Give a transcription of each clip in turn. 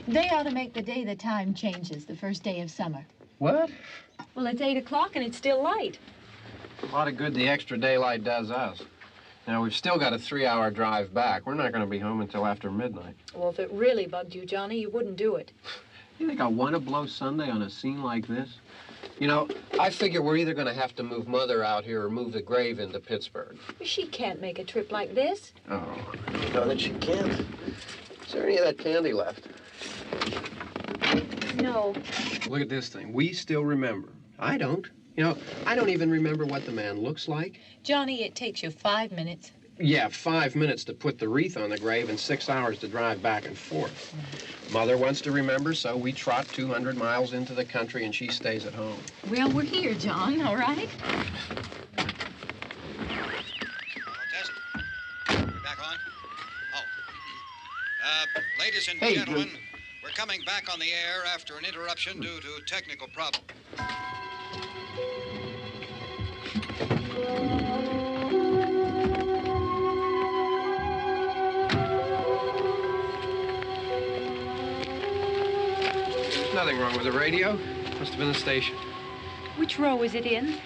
They ought to make the day the time changes, the first day of summer. What? Well, it's 8 o'clock and it's still light. A lot of good the extra daylight does us. Now, we've still got a 3-hour drive back. We're not going to be home until after midnight. Well, if it really bugged you, Johnny, you wouldn't do it. You think I want to blow Sunday on a scene like this? You know, I figure we're either going to have to move Mother out here or move the grave into Pittsburgh. She can't make a trip like this. Oh, you know that she can't. Is there any of that candy left? No. Look at this thing. We still remember. I don't. You know, I don't even remember what the man looks like. Johnny, it takes you 5 minutes. Yeah, 5 minutes to put the wreath on the grave and 6 hours to drive back and forth. Mother wants to remember, so we trot 200 miles into the country and she stays at home. Well, we're here, John, all right? Test. We're back on? Oh. Ladies and gentlemen, we're coming back on the air after an interruption due to technical problem. There's nothing wrong with the radio. Must have been the station. Which row is it in?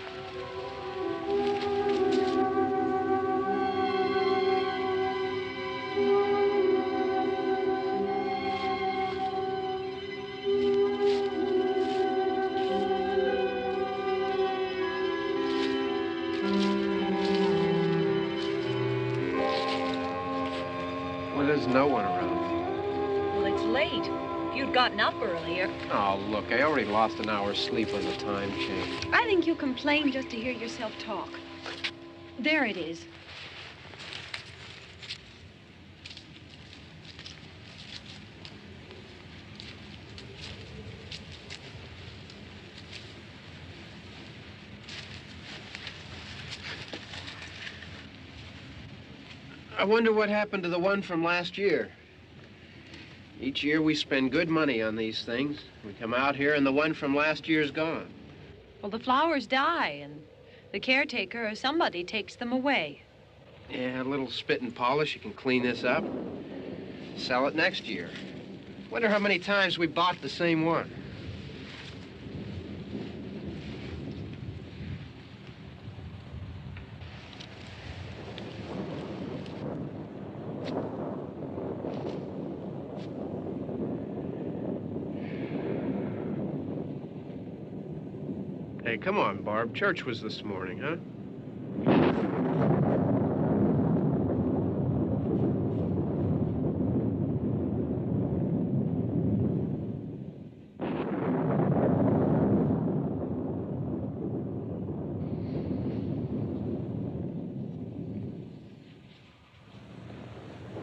Well, there's no one around. Well, it's late. If you'd gotten up earlier. Oh, look, I already lost an hour's sleep on the time change. I think you complain just to hear yourself talk. There it is. I wonder what happened to the one from last year. Each year we spend good money on these things. We come out here and the one from last year's gone. Well, the flowers die, and the caretaker or somebody takes them away. Yeah, a little spit and polish. You can clean this up. Sell it next year. Wonder how many times we bought the same one. Hey, come on, Barb. Church was this morning, huh?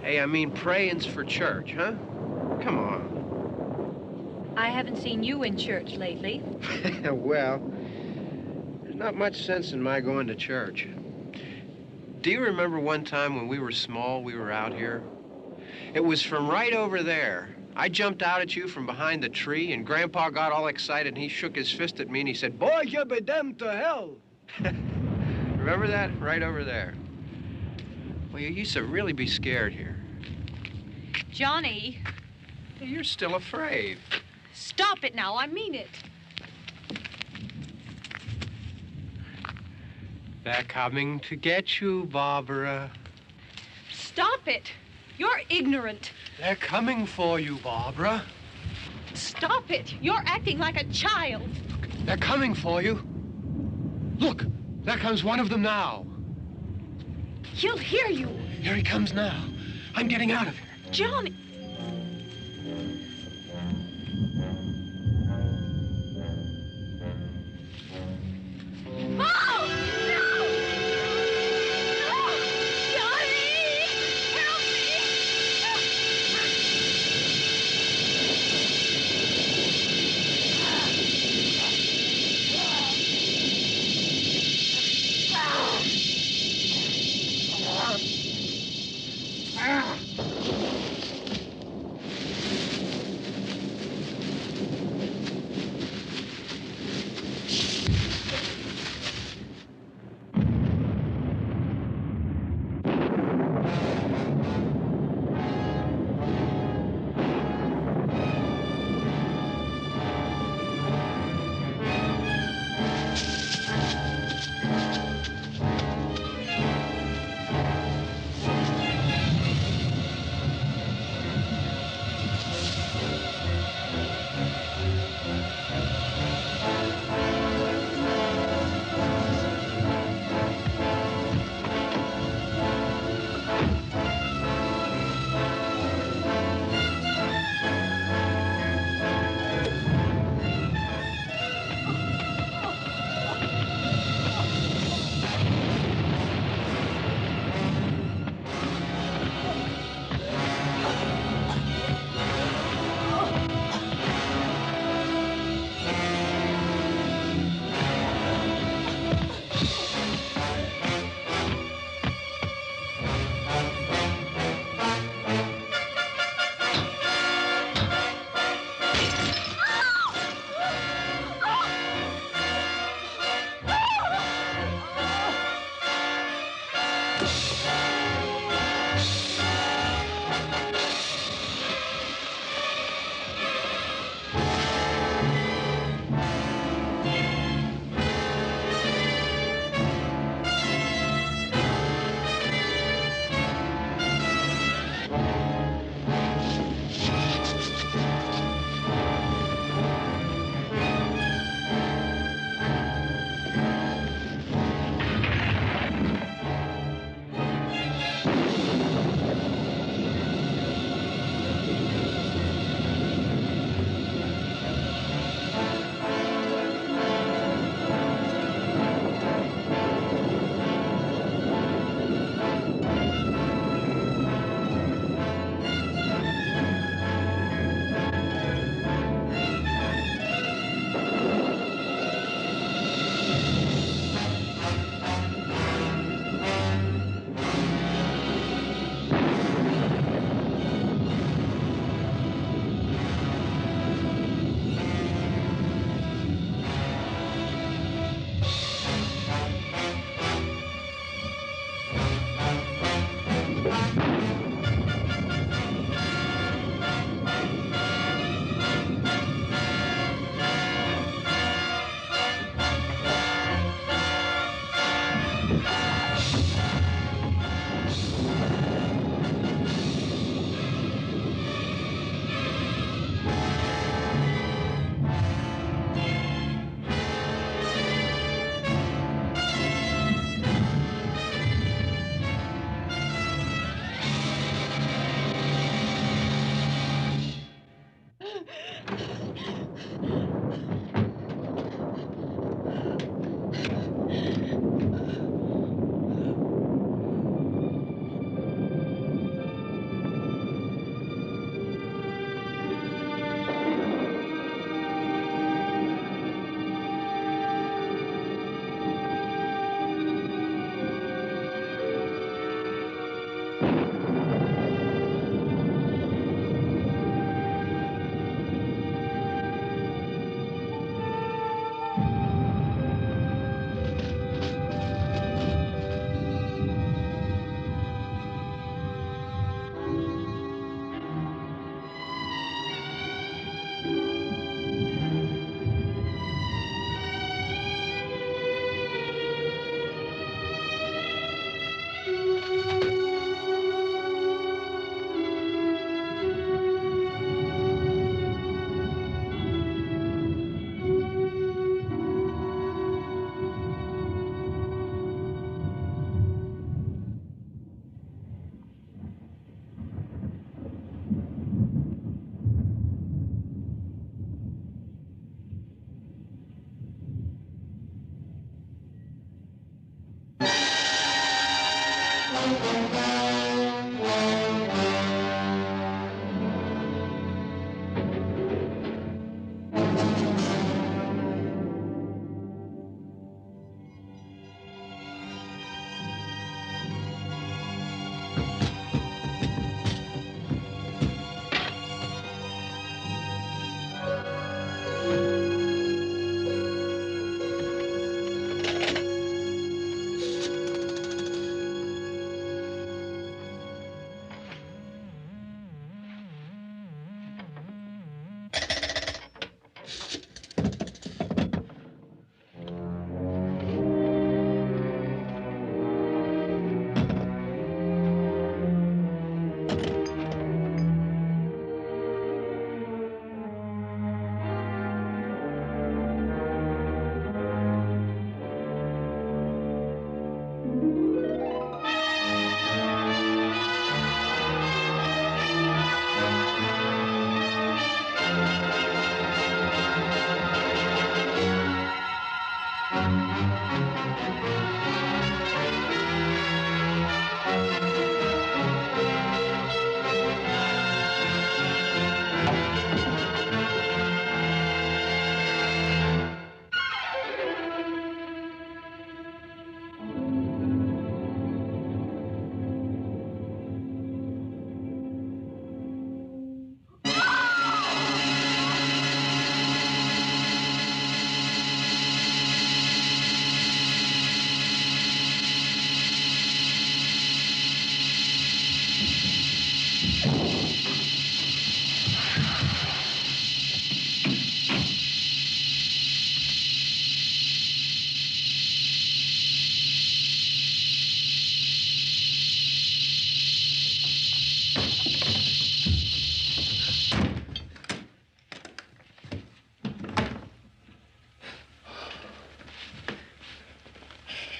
Hey, I mean praying's for church, huh? Come on. I haven't seen you in church lately. Well, there's not much sense in my going to church. Do you remember one time when we were small, we were out here? It was from right over there. I jumped out at you from behind the tree, and Grandpa got all excited, and he shook his fist at me, and he said, "Boy, you be damned to hell." Remember that? Right over there. Well, you used to really be scared here. Johnny. Hey, you're still afraid. Stop it now. I mean it. They're coming to get you, Barbara. Stop it. You're ignorant. They're coming for you, Barbara. Stop it. You're acting like a child. They're coming for you. Look, there comes one of them now. He'll hear you. Here he comes now. I'm getting out of here. Johnny. Oh! No! No! Johnny! Help me!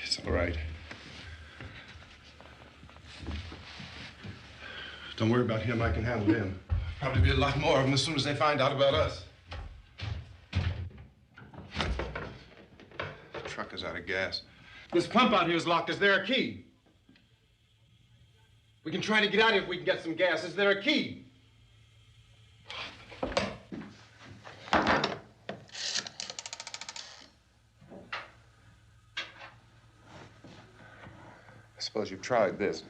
It's all right. Don't worry about him. I can handle him. Probably be a lot more of them as soon as they find out about us. The truck is out of gas. This pump out here is locked. Is there a key? We can try to get out here if we can get some gas. Is there a key? I suppose you've tried this.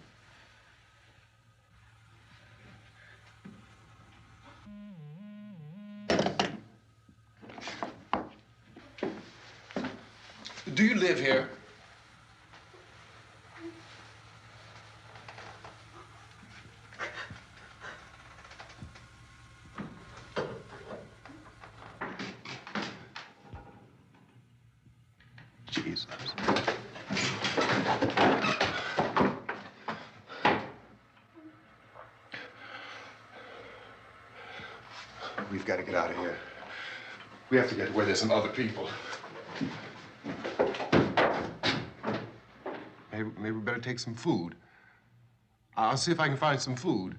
Do you live here? Jesus. We've got to get out of here. We have to get to where there's some other people. Maybe we better take some food. I'll see if I can find some food.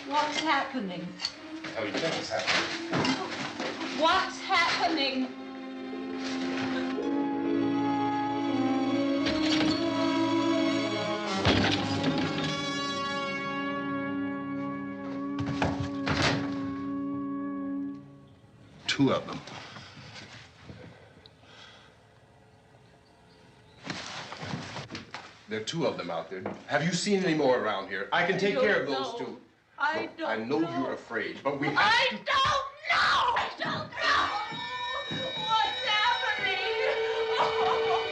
What's happening? How do you think it's happening? What's happening? Two of them. There are two of them out there. Have you seen any more around here? I can take care of those two. I don't I know you're afraid, but we have to... I don't know! I don't know! What's happening? Oh.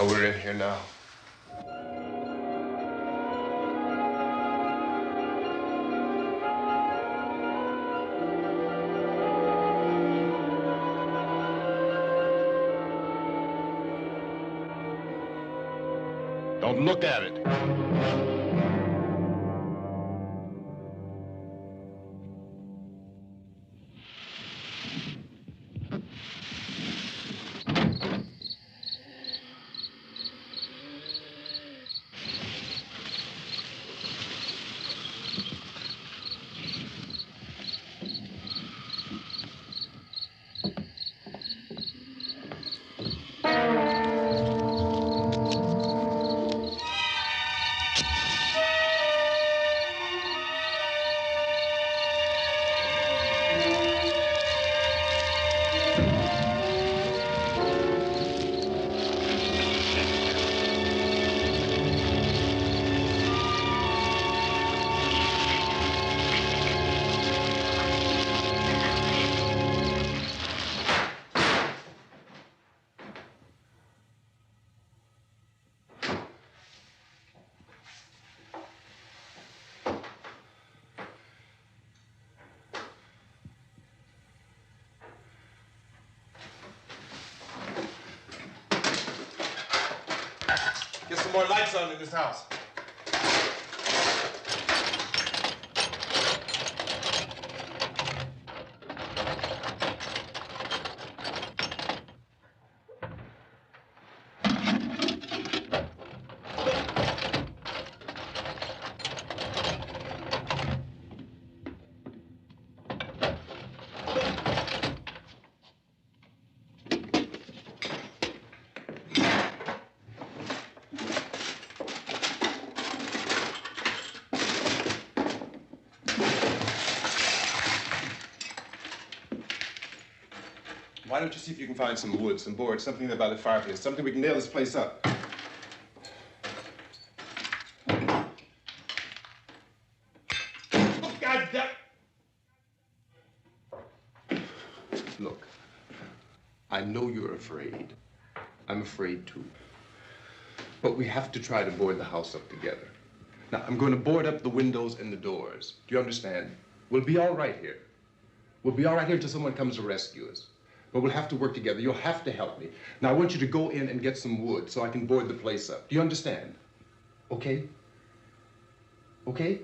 Oh, we're in here now. Don't look at it. Get some more lights on in this house. Why don't you see if you can find some wood, some boards, something about the fireplace, something we can nail this place up. Oh, God damn. Look, I know you're afraid. I'm afraid too. But we have to try to board the house up together. Now, I'm going to board up the windows and the doors. Do you understand? We'll be all right here. We'll be all right here until someone comes to rescue us. But we'll have to work together. You'll have to help me. Now, I want you to go in and get some wood so I can board the place up. Do you understand? Okay? Okay?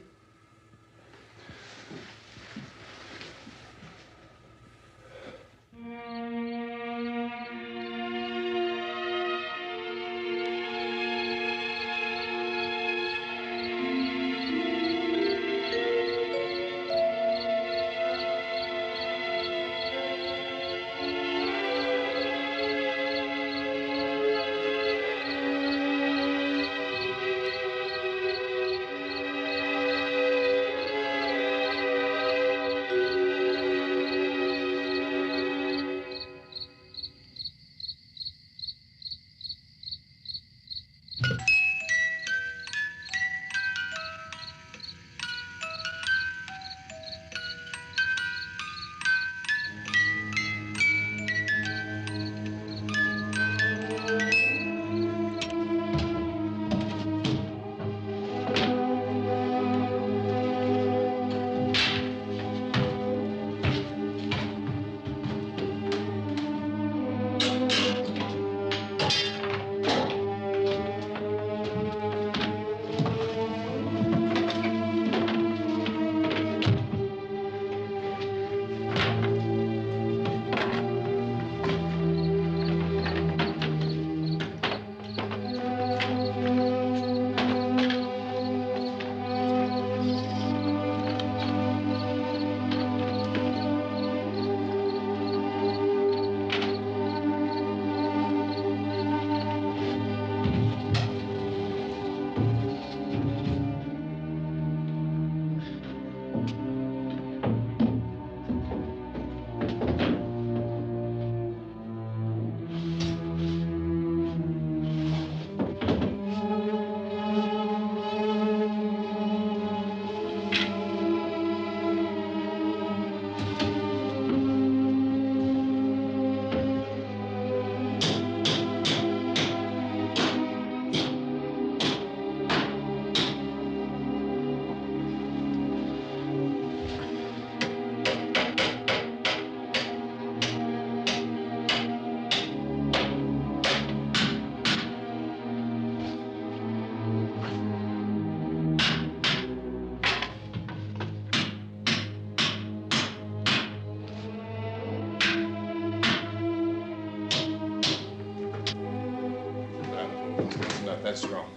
that's wrong.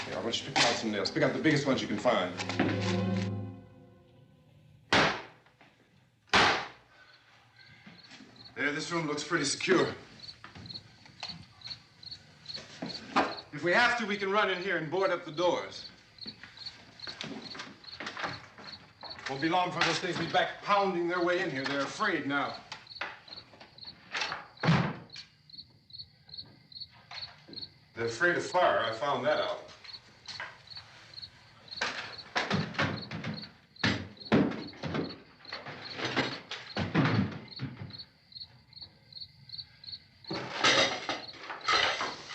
Here, I want you to pick out some nails. Pick out the biggest ones you can find. There, this room looks pretty secure. If we have to, we can run in here and board up the doors. Won't be long before those things be back pounding their way in here. They're afraid now. They're afraid of fire. I found that out.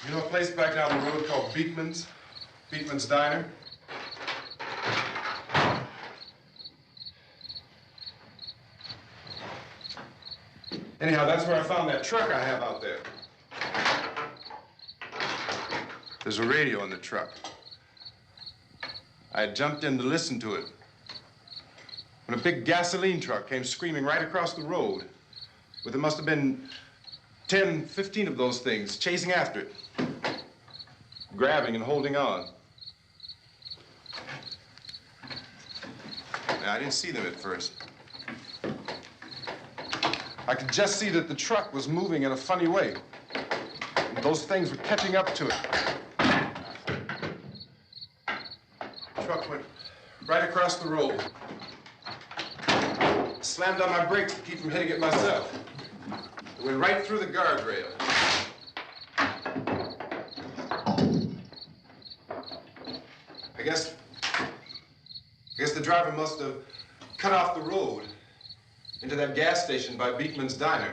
You know a place back down the road called Beekman's? Beekman's Diner? Anyhow, that's where I found that truck I have out there. There's a radio in the truck. I had jumped in to listen to it when a big gasoline truck came screaming right across the road with there must have been 10, 15 of those things chasing after it, grabbing and holding on. Now, I didn't see them at first. I could just see that the truck was moving in a funny way. And those things were catching up to it. The truck went right across the road. Slammed on my brakes to keep from hitting it myself. It went right through the guardrail. I guess the driver must have cut off the road into that gas station by Beekman's Diner.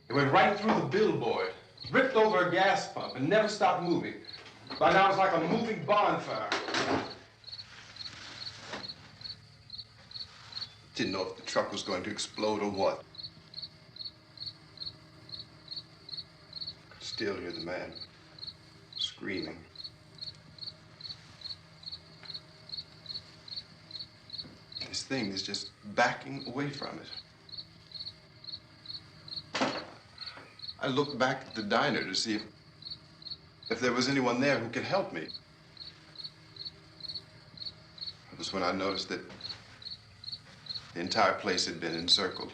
It went right through the billboard, ripped over a gas pump, and never stopped moving. By now, it's like a moving bonfire. Didn't know if the truck was going to explode or what. Could still hear the man screaming. This thing is just backing away from it. I looked back at the diner to see if there was anyone there who could help me. It was when I noticed that the entire place had been encircled.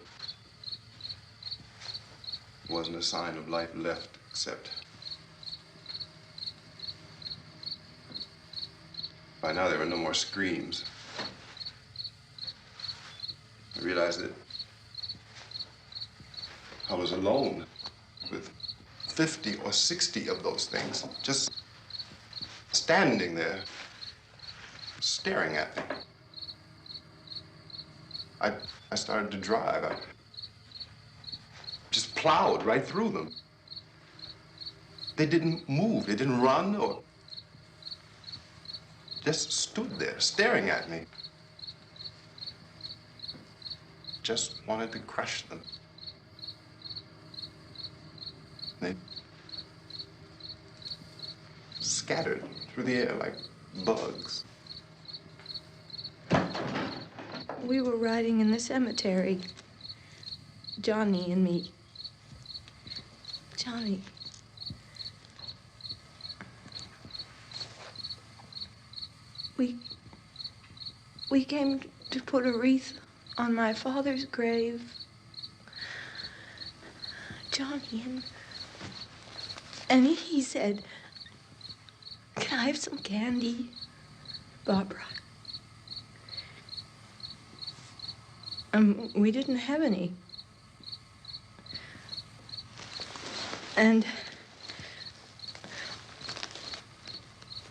There wasn't a sign of life left except by now there were no more screams. I realized that I was alone with 50 or 60 of those things, just standing there, staring at me. I started to drive. I just plowed right through them. They didn't move. They didn't run or just stood there, staring at me. Just wanted to crush them. They scattered through the air like bugs. We were riding in the cemetery, Johnny and me. Johnny. We came to put a wreath on my father's grave. Johnny, and he said, "Can I have some candy, Barbara?" We didn't have any. And,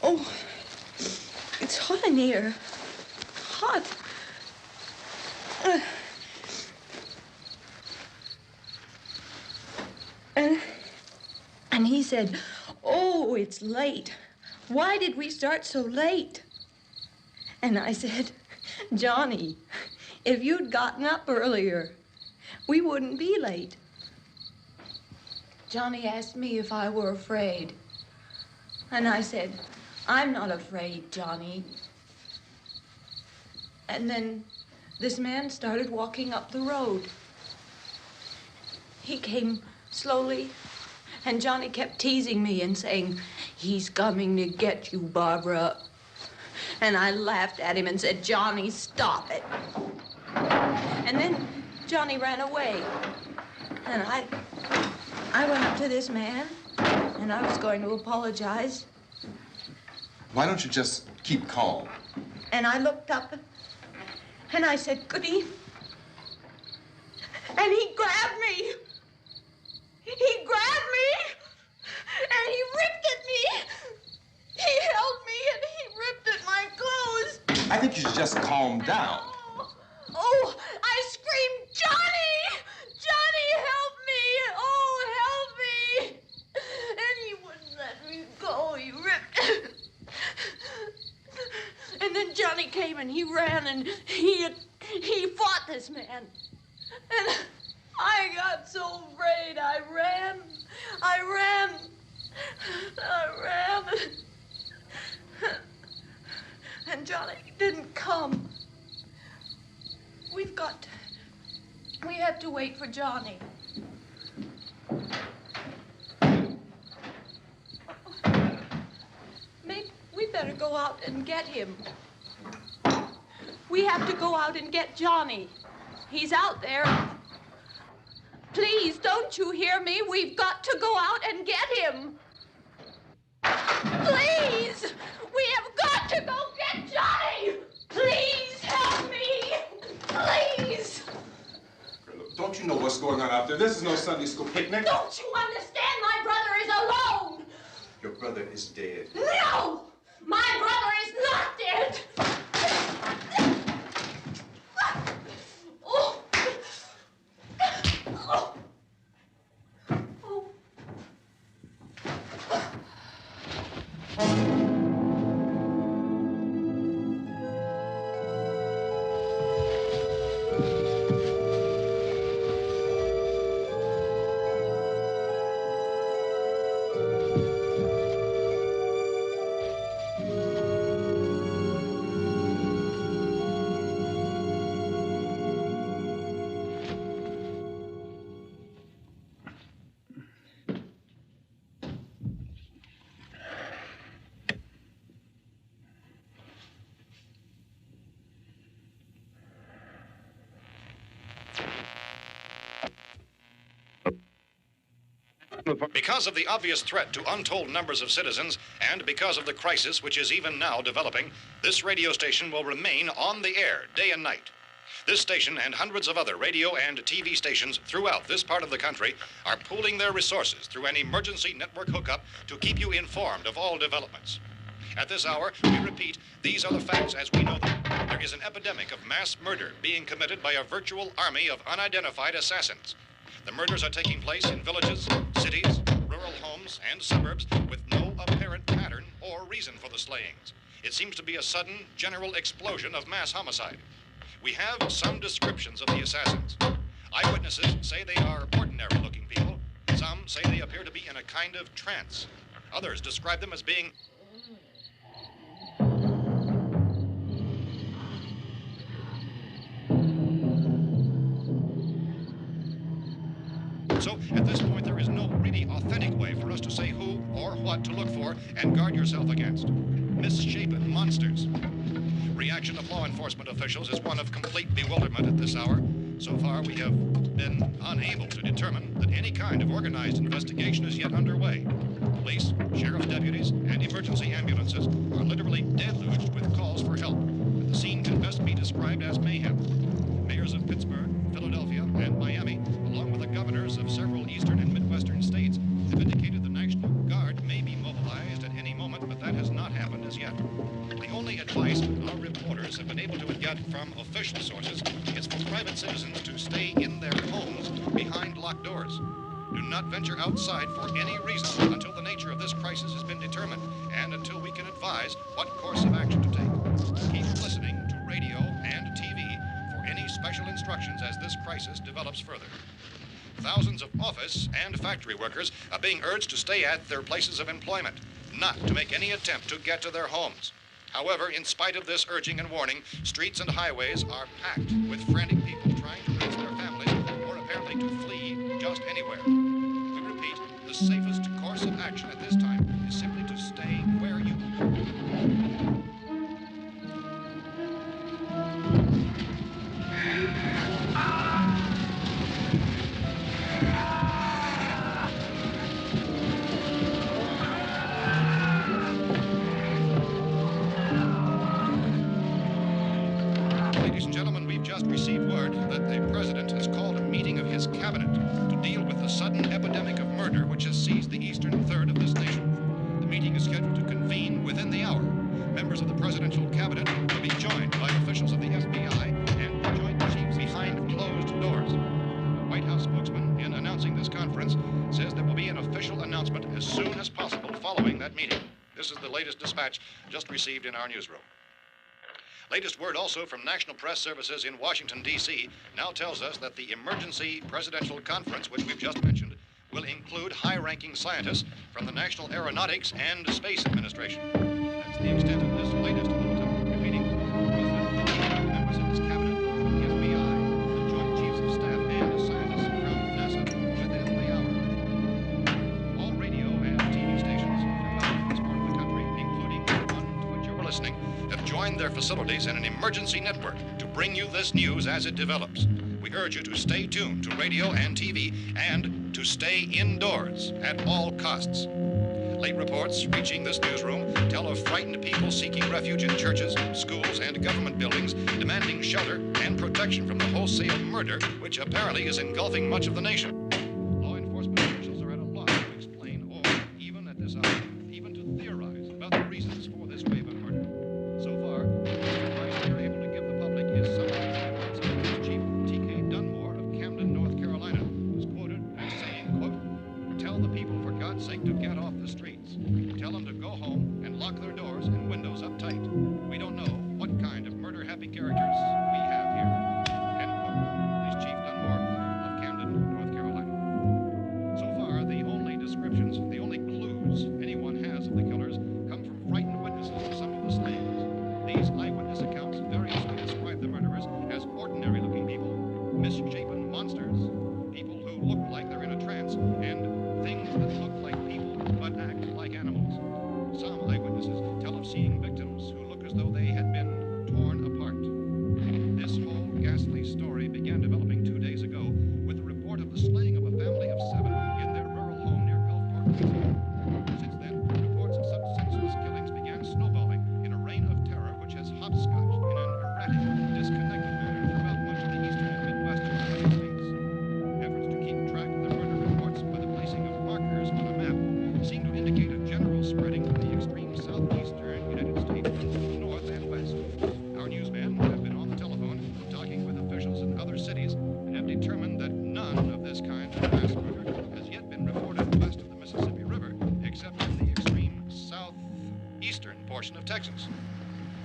oh, it's hot in here. Hot. And he said, "Oh, it's late. Why did we start so late?" And I said, "Johnny, if you'd gotten up earlier, we wouldn't be late." Johnny asked me if I were afraid. And I said, "I'm not afraid, Johnny." And then this man started walking up the road. He came slowly And Johnny kept teasing me and saying, "He's coming to get you, Barbara." And I laughed at him and said, "Johnny, stop it." And then Johnny ran away. And I went up to this man, and I was going to apologize. Why don't you just keep calm? And I looked up, and I said, "Good evening." And he grabbed me. He grabbed me, and he ripped at me. He held me, and he ripped at my clothes. I think you should just calm down. Oh, I screamed, "Johnny! Johnny, help me! Oh, help me!" And he wouldn't let me go. He ripped. And then Johnny came and he ran and he fought this man. And I got so afraid. I ran. And Johnny didn't come. We have to wait for Johnny. Maybe we better go out and get him. We have to go out and get Johnny. He's out there. Please, don't you hear me? We've got to go out and get him. Please! We have got to go get Johnny! Please help me! Please! Look, don't you know what's going on out there? This is no Sunday school picnic. Don't you understand? My brother is alone! Your brother is dead. No! My brother is not dead! Oh. Oh. Because of the obvious threat to untold numbers of citizens, and because of the crisis which is even now developing, this radio station will remain on the air day and night. This station and hundreds of other radio and TV stations throughout this part of the country are pooling their resources through an emergency network hookup to keep you informed of all developments. At this hour, we repeat, these are the facts as we know them. There is an epidemic of mass murder being committed by a virtual army of unidentified assassins. The murders are taking place in villages, cities, rural homes, and suburbs with no apparent pattern or reason for the slayings. It seems to be a sudden, general explosion of mass homicide. We have some descriptions of the assassins. Eyewitnesses say they are ordinary-looking people. Some say they appear to be in a kind of trance. Others describe them as being So, at this point, there is no really authentic way for us to say who or what to look for and guard yourself against. Misshapen monsters. Reaction of law enforcement officials is one of complete bewilderment at this hour. So far, we have been unable to determine that any kind of organized investigation is yet underway. Police, sheriff's deputies, and emergency ambulances are literally deluged with calls for help. And the scene can best be described as mayhem. Mayors of Pittsburgh, Philadelphia, and Miami, along with the governors of several eastern and midwestern states, have indicated the National Guard may be mobilized at any moment, but that has not happened as yet. The only advice our reporters have been able to get from official sources is for private citizens to stay in their homes behind locked doors. Do not venture outside for any reason until the nature of this crisis has been determined and until we can advise what course of action to take. Keep listening to radio and TV for any special instructions as this crisis develops further. Thousands of office and factory workers are being urged to stay at their places of employment, not to make any attempt to get to their homes. However, in spite of this urging and warning, streets and highways are packed with frantic people trying to raise their families or apparently to flee just anywhere. We repeat, the safest just received word that the president has called a meeting of his cabinet to deal with the sudden epidemic of murder which has seized the eastern third of this nation. The meeting is scheduled to convene within the hour. Members of the presidential cabinet will be joined by officials of the FBI and joint chiefs behind closed doors. The White House spokesman, in announcing this conference, says there will be an official announcement as soon as possible following that meeting. This is the latest dispatch just received in our newsroom. Latest word also from National Press Services in Washington, D.C. now tells us that the emergency presidential conference, which we've just mentioned, will include high-ranking scientists from the National Aeronautics and Space Administration. That's the extent of this latest bulletin, repeating President, members of his cabinet, the FBI, the Joint Chiefs of Staff, and scientists from NASA within the hour. All radio and TV stations throughout this part of the country, including the one to which you're listening, have joined their facilities in an emergency network to bring you this news as it develops. We urge you to stay tuned to radio and TV and to stay indoors at all costs. Late reports reaching this newsroom tell of frightened people seeking refuge in churches, schools, and government buildings, demanding shelter and protection from the wholesale murder which apparently is engulfing much of the nation. Law enforcement officials are at a loss to explain or, even at this hour, even to theorize about the reasons for this wave of murder. So far, the advice we are able to give the public is something Chief T.K. Dunmore of Camden, North Carolina, was quoted as saying, quote, "Tell the people for God's sake to get off the streets. Tell them to go home and lock their doors and windows up tight. We don't know what kind of murder-happy characters we have here." End quote. This Chief Dunmore of Camden, North Carolina. So far, the only descriptions, the only clues anyone has of the killers come from frightened witnesses of some of the slayings. These eyewitness accounts variously describe the murderers as ordinary-looking people, misshapen monsters, people who look like they're in a trance, and things that look like people but act like animals. Some eyewitnesses tell of seeing victims who look as though they had been torn apart. This whole ghastly story began developing 2 days ago with the report of the slaying of a family of 7 in their rural home near Gulfport, Pennsylvania. Since then, reports of such senseless killings began snowballing in a reign of terror which has hopscotched in an erratic, disconnected manner throughout much of the eastern and midwestern United States. Efforts to keep track of the murder reports by the placing of markers on a map seem to indicate a general spreading of the extreme southeastern United States to north and west. Our newsmen have been on the telephone talking with officials in other cities and have determined that none of this kind of mass murder has yet been reported west of the Mississippi River, except in the extreme southeastern portion of Texas.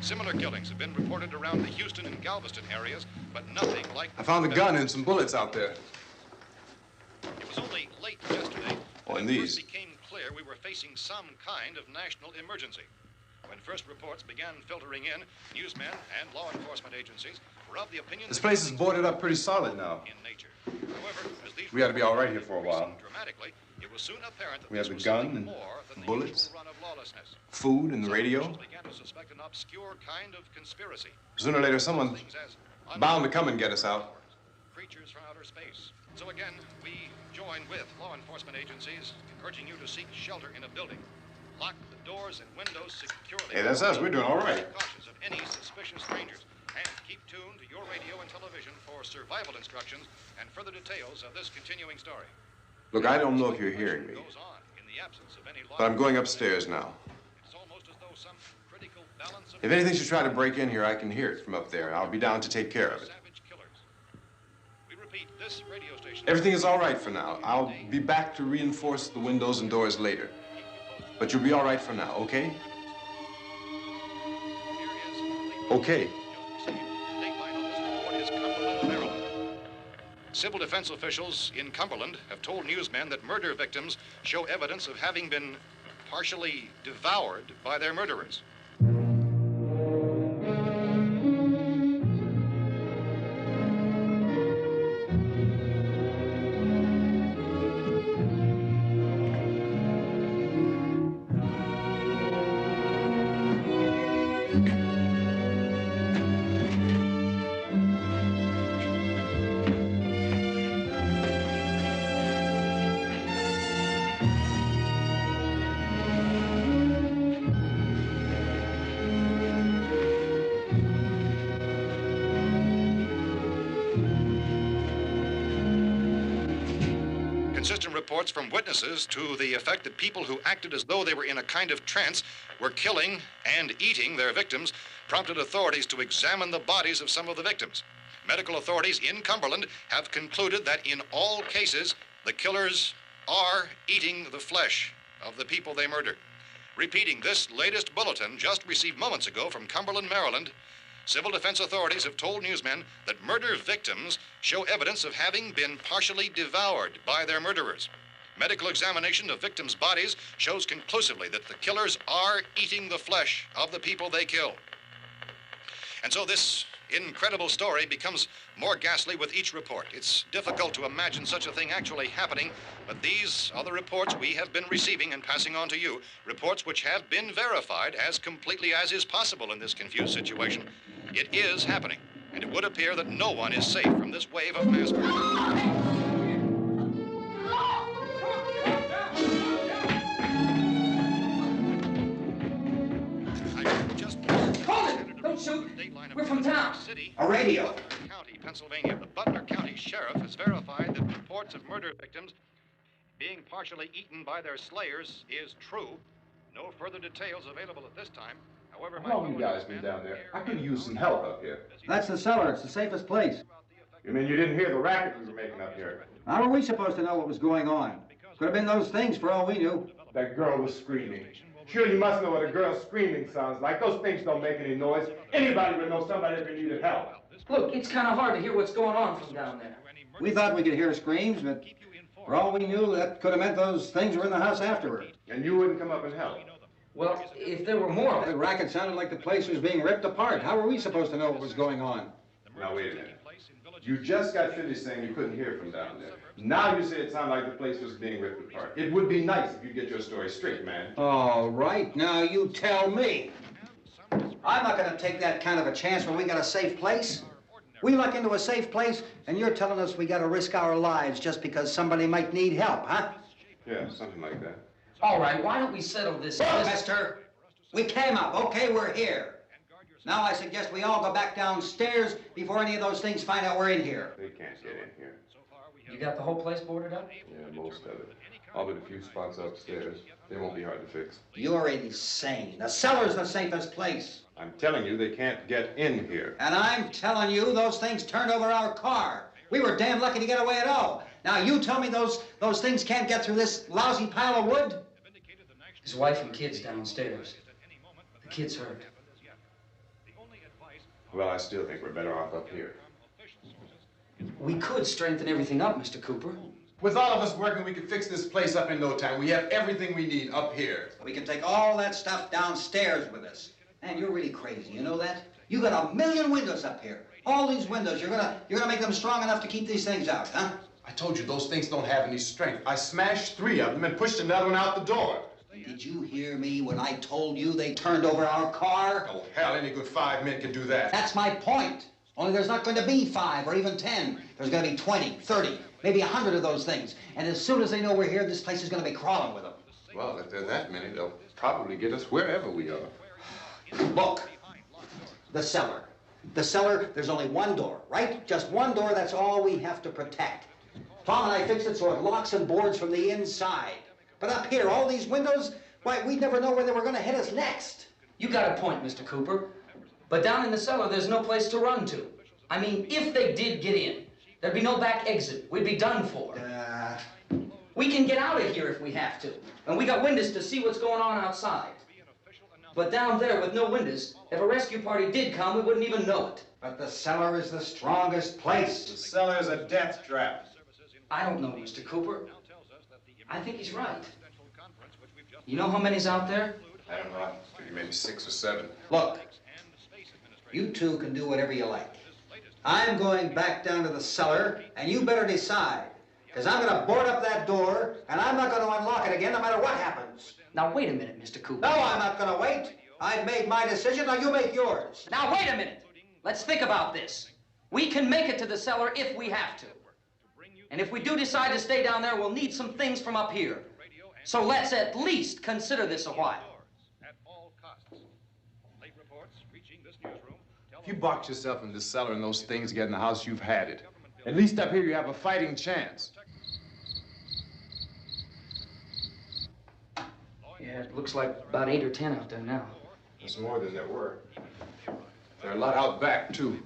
Similar killings have been reported around the Houston and Galveston areas, but nothing like I found a gun and some bullets out there. It was only late yesterday Oh, that and it these. first became clear we were facing some kind of national emergency. When first reports began filtering in, newsmen and law enforcement agencies were of the opinion This that place is things boarded were up pretty solid now. in nature. However, as these We ought to be all right reports here for a while. increased dramatically, it was soon apparent that We this have the was gun something and more than the bullets, usual run of lawlessness. Food and the Some radio. officials began to suspect an obscure kind of conspiracy. Sooner or later, someone's Things as bound to come and get us out. creatures from outer space. So again, we join with law enforcement agencies urging you to seek shelter in a building. Lock the doors and windows securely. Hey, that's us. We're doing all right. Be cautious of any suspicious strangers. And keep tuned to your radio and television for survival instructions and further details of this continuing story. Look, I don't know if you're hearing me, Goes on in the absence of any law but I'm going upstairs now. It's almost as though some critical balance of If anything should try to break in here, I can hear it from up there. I'll be down to take care of it. savage killers. We repeat, this radio station. Everything is all right for now. I'll be back to reinforce the windows and doors later. But you'll be all right for now, okay? Okay. Civil defense officials in Cumberland have told newsmen that murder victims show evidence of having been partially devoured by their murderers. Inconsistent reports from witnesses to the effect that people who acted as though they were in a kind of trance were killing and eating their victims prompted authorities to examine the bodies of some of the victims. Medical authorities in Cumberland have concluded that in all cases, the killers are eating the flesh of the people they murdered. Repeating this latest bulletin just received moments ago from Cumberland, Maryland, civil defense authorities have told newsmen that murder victims show evidence of having been partially devoured by their murderers. Medical examination of victims' bodies shows conclusively that the killers are eating the flesh of the people they kill. And so this incredible story becomes more ghastly with each report. It's difficult to imagine such a thing actually happening, but these are the reports we have been receiving and passing on to you, reports which have been verified as completely as is possible in this confused situation. It is happening, and it would appear that no one is safe from this wave of mass murder. Shoot. We're from town. A radio. County, Pennsylvania. The Butler County Sheriff has verified that reports of murder victims being partially eaten by their slayers is true. No further details available at this time. However, How long you guys been down there? I could use some help up here. That's the cellar. It's the safest place. You mean you didn't hear the racket we were making up here? How were we supposed to know what was going on? Could have been those things for all we knew. That girl was screaming. Sure, you must know what a girl screaming sounds like. Those things don't make any noise. Anybody would know somebody ever needed help. Look, it's kind of hard to hear what's going on from down there. We thought we could hear screams, but for all we knew, that could have meant those things were in the house afterward. And you wouldn't come up and help? Well, if there were more... The racket sounded like the place was being ripped apart. How were we supposed to know what was going on? Now, wait a minute. You just got finished saying you couldn't hear from down there. Now you say it sounded like the place was being ripped apart. It would be nice if you get your story straight, man. All right, now you tell me. I'm not going to take that kind of a chance when we got a safe place. We luck into a safe place, and you're telling us we got to risk our lives just because somebody might need help, huh? Yeah, something like that. All right, why don't we settle this? Look, mister, we came up. Okay, we're here. Now I suggest we all go back downstairs before any of those things find out we're in here. They can't get in here. You got the whole place boarded up? Yeah, most of it. All but a few spots upstairs. They won't be hard to fix. You're insane. The cellar's the safest place. I'm telling you, they can't get in here. And I'm telling you, those things turned over our car. We were damn lucky to get away at all. Now you tell me those things can't get through this lousy pile of wood? His wife and kids downstairs. The kid's hurt. Well, I still think we're better off up here. We could strengthen everything up, Mr. Cooper. With all of us working, we could fix this place up in no time. We have everything we need up here. We can take all that stuff downstairs with us. Man, you're really crazy, you know that? You got 1,000,000 windows up here. All these windows, you're gonna make them strong enough to keep these things out, huh? I told you, those things don't have any strength. I smashed 3 of them and pushed another one out the door. Did you hear me when I told you they turned over our car? Oh, hell, any good 5 men can do that. That's my point. Only there's not going to be 5 or even 10. There's going to be 20, 30, maybe 100 of those things. And as soon as they know we're here, this place is going to be crawling with them. Well, if there are that many, they'll probably get us wherever we are. Look, the cellar. The cellar, there's only one door, right? Just one door, that's all we have to protect. Tom and I fixed it so it locks and boards from the inside. But up here, all these windows, why, we'd never know where they were going to hit us next. You got a point, Mr. Cooper. But down in the cellar, there's no place to run to. I mean, if they did get in, there'd be no back exit. We'd be done for. We can get out of here if we have to. And we got windows to see what's going on outside. But down there with no windows, if a rescue party did come, we wouldn't even know it. But the cellar is the strongest place. The cellar is a death trap. I don't know, Mr. Cooper. I think he's right. You know how many's out there? I don't know. Maybe 6 or 7. Look, you two can do whatever you like. I'm going back down to the cellar, and you better decide. Because I'm going to board up that door, and I'm not going to unlock it again no matter what happens. Now, wait a minute, Mr. Cooper. No, I'm not going to wait. I've made my decision, now you make yours. Now, wait a minute. Let's think about this. We can make it to the cellar if we have to. And if we do decide to stay down there, we'll need some things from up here. So let's at least consider this a while. If you box yourself in this cellar and those things get in the house, you've had it. At least up here you have a fighting chance. Yeah, it looks like about 8 or 10 out there now. There's more than there were. There are a lot out back, too.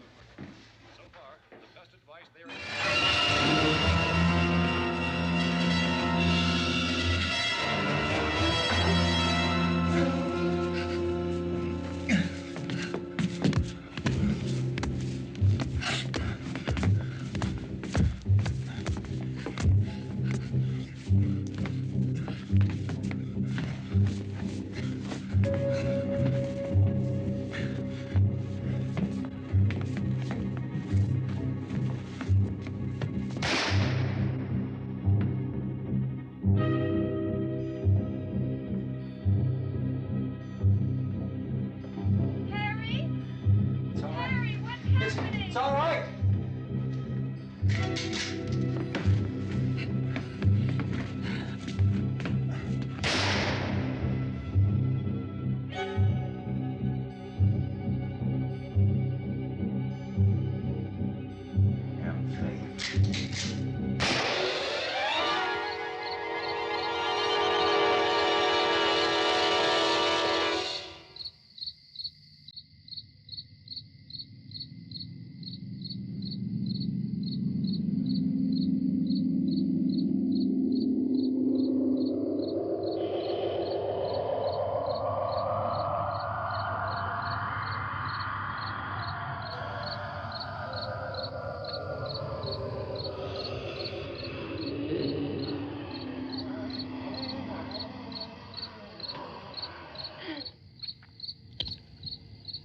It's all right.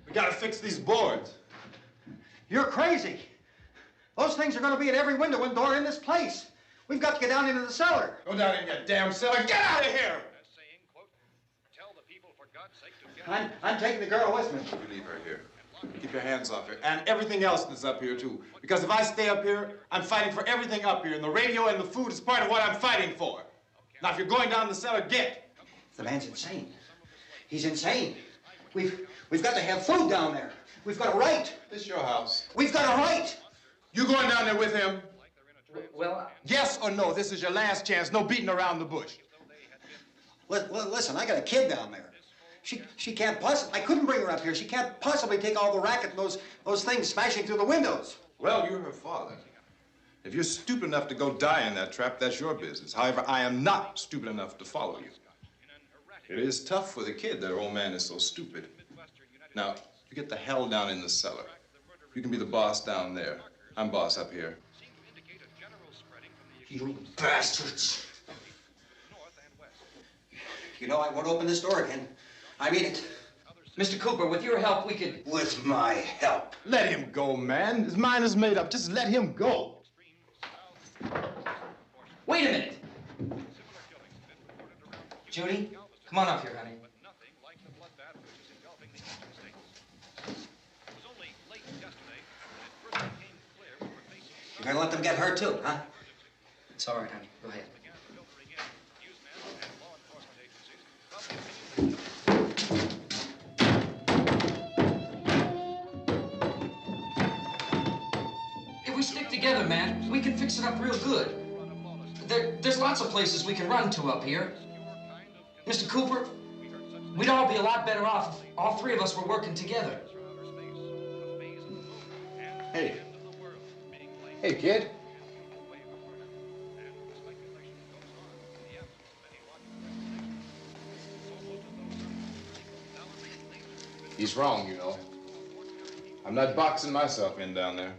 We gotta fix these boards. You're crazy. Those things are going to be at every window and door in this place. We've got to get down into the cellar. Go down in your damn cellar. Get out of here! I'm taking the girl with me. You leave her here. Keep your hands off her. And everything else that's up here, too. Because if I stay up here, I'm fighting for everything up here. And the radio and the food is part of what I'm fighting for. Now, if you're going down the cellar, get. The man's insane. He's insane. We've got to have food down there. We've got a right. This is your house. We've got a right. You going down there with him? Well, Yes or no? This is your last chance. No beating around the bush. Listen, I got a kid down there. She can't possibly, I couldn't bring her up here. She can't possibly take all the racket and those things smashing through the windows. Well, you're her father. If you're stupid enough to go die in that trap, that's your business. However, I am not stupid enough to follow you. It is tough for the kid that her old man is so stupid. Now, you get the hell down in the cellar. You can be the boss down there. I'm boss up here. You bastards. You know, I won't open this door again. I mean it. Mr. Cooper, with your help, we could... With my help. Let him go, man. His mind is made up. Just let him go. Wait a minute. Judy, come on up here, honey. You're gonna let them get hurt too, huh? It's all right, honey. Go ahead. If we stick together, man, we can fix it up real good. There's lots of places we can run to up here. Mr. Cooper, we'd all be a lot better off if all three of us were working together. Hey. Hey, kid. He's wrong, you know. I'm not boxing myself in down there.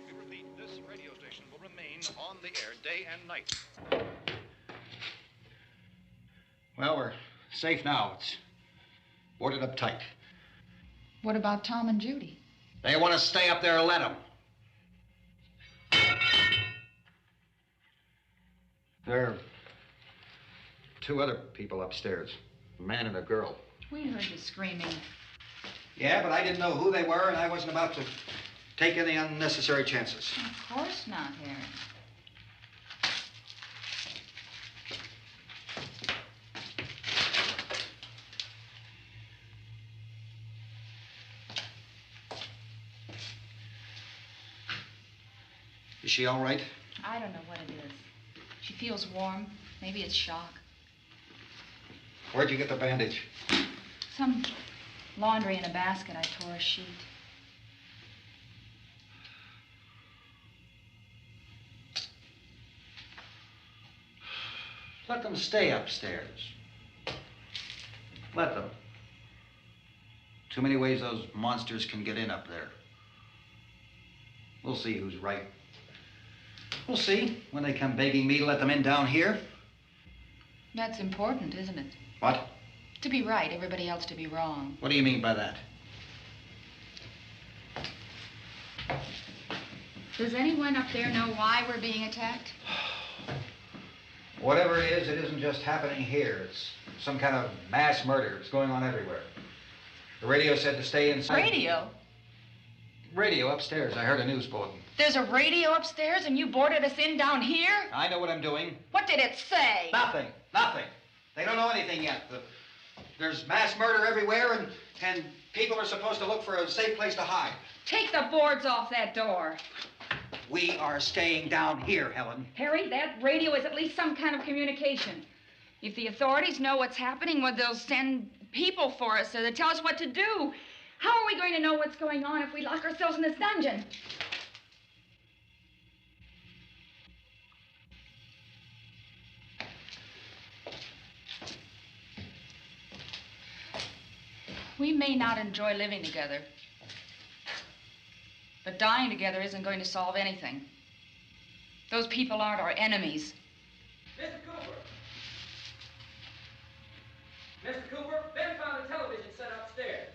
We repeat, this radio station will remain on the air day and night. Well, we're safe now. It's boarded up tight. What about Tom and Judy? They want to stay up there, let them. There are two other people upstairs, a man and a girl. We heard you screaming. Yeah, but I didn't know who they were, and I wasn't about to take any unnecessary chances. Of course not, Harry. Is she all right? I don't know what it is. She feels warm. Maybe it's shock. Where'd you get the bandage? Some laundry in a basket. I tore a sheet. Let them stay upstairs. Let them. Too many ways those monsters can get in up there. We'll see who's right. We'll see when they come begging me to let them in down here. That's important, isn't it? What? To be right, everybody else to be wrong. What do you mean by that? Does anyone up there know why we're being attacked? Whatever it isn't just happening here. It's some kind of mass murder. It's going on everywhere. The radio said to stay inside. Radio? Radio upstairs. I heard a news bulletin. There's a radio upstairs and you boarded us in down here? I know what I'm doing. What did it say? Nothing. Nothing. They don't know anything yet. There's mass murder everywhere, and people are supposed to look for a safe place to hide. Take the boards off that door. We are staying down here, Helen. Harry, that radio is at least some kind of communication. If the authorities know what's happening, well, they'll send people for us, so they'll tell us what to do. How are we going to know what's going on if we lock ourselves in this dungeon? We may not enjoy living together, but dying together isn't going to solve anything. Those people aren't our enemies. Mr. Cooper! Mr. Cooper, Ben found a television set upstairs.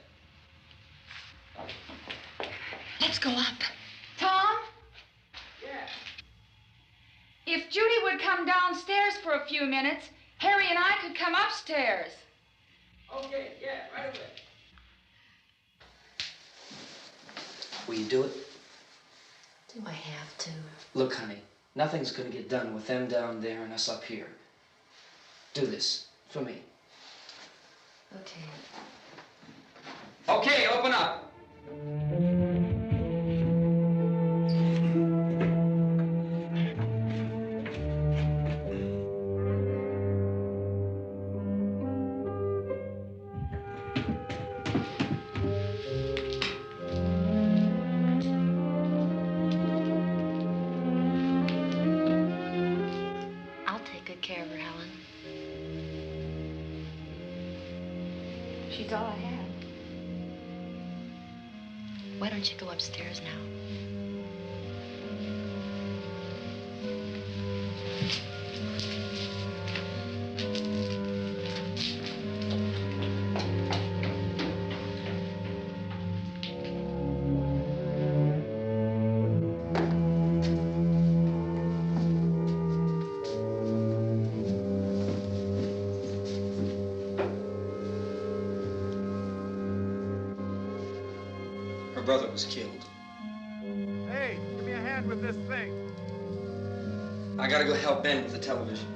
Let's go up. Tom? Yeah. If Judy would come downstairs for a few minutes, Harry and I could come upstairs. Okay, yeah, right away. Will you do it? Do I have to? Look, honey, nothing's gonna get done with them down there and us up here. Do this for me. Okay. Okay, open up. I'll take good care of her, Helen. She's all I have. Why don't you go upstairs now? Her brother was killed. Hey, give me a hand with this thing. I gotta go help Ben with the television.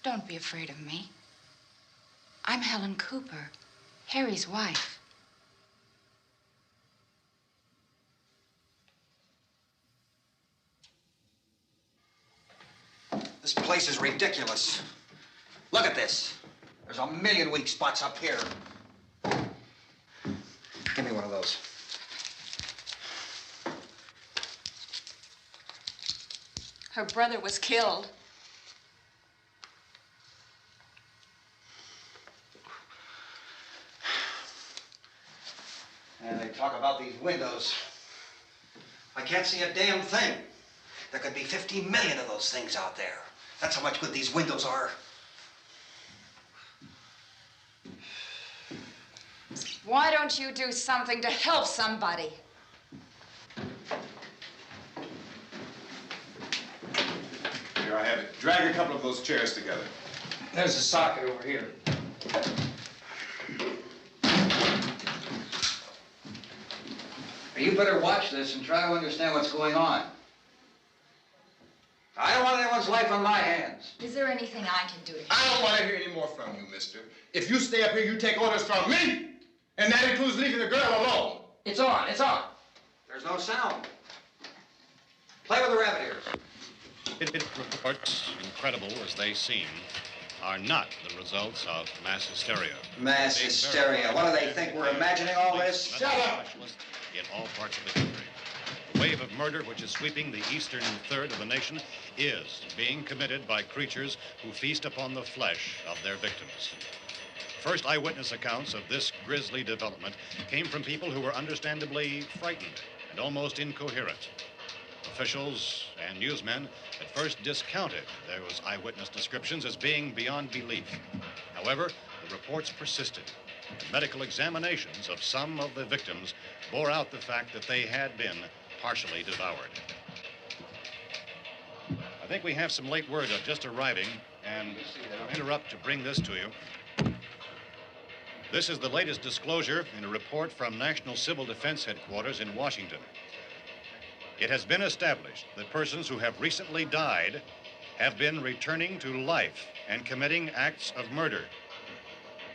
Don't be afraid of me. I'm Helen Cooper, Harry's wife. This place is ridiculous. Look at this. There's a million weak spots up here. Give me one of those. Her brother was killed. And they talk about these windows. I can't see a damn thing. There could be 15 million of those things out there. That's how much good these windows are. Why don't you do something to help somebody? Here, I have it. Drag a couple of those chairs together. There's a socket over here. You better watch this and try to understand what's going on. I don't want anyone's life on my hands. Is there anything I can do to help? I don't want to hear any more from you, mister. If you stay up here, you take orders from me. And that includes leaving the girl alone. It's on, it's on. There's no sound. Play with the rabbit ears. Reports, incredible as they seem, are not the results of mass hysteria. Mass hysteria. What do they think? We're imagining all this? Shut up! In all parts of the country. The wave of murder which is sweeping the eastern third of the nation is being committed by creatures who feast upon the flesh of their victims. First eyewitness accounts of this grisly development came from people who were understandably frightened and almost incoherent. Officials and newsmen at first discounted those eyewitness descriptions as being beyond belief. However, the reports persisted. And medical examinations of some of the victims bore out the fact that they had been partially devoured. I think we have some late word just arriving, and I'll interrupt to bring this to you. This is the latest disclosure in a report from National Civil Defense Headquarters in Washington. It has been established that persons who have recently died have been returning to life and committing acts of murder.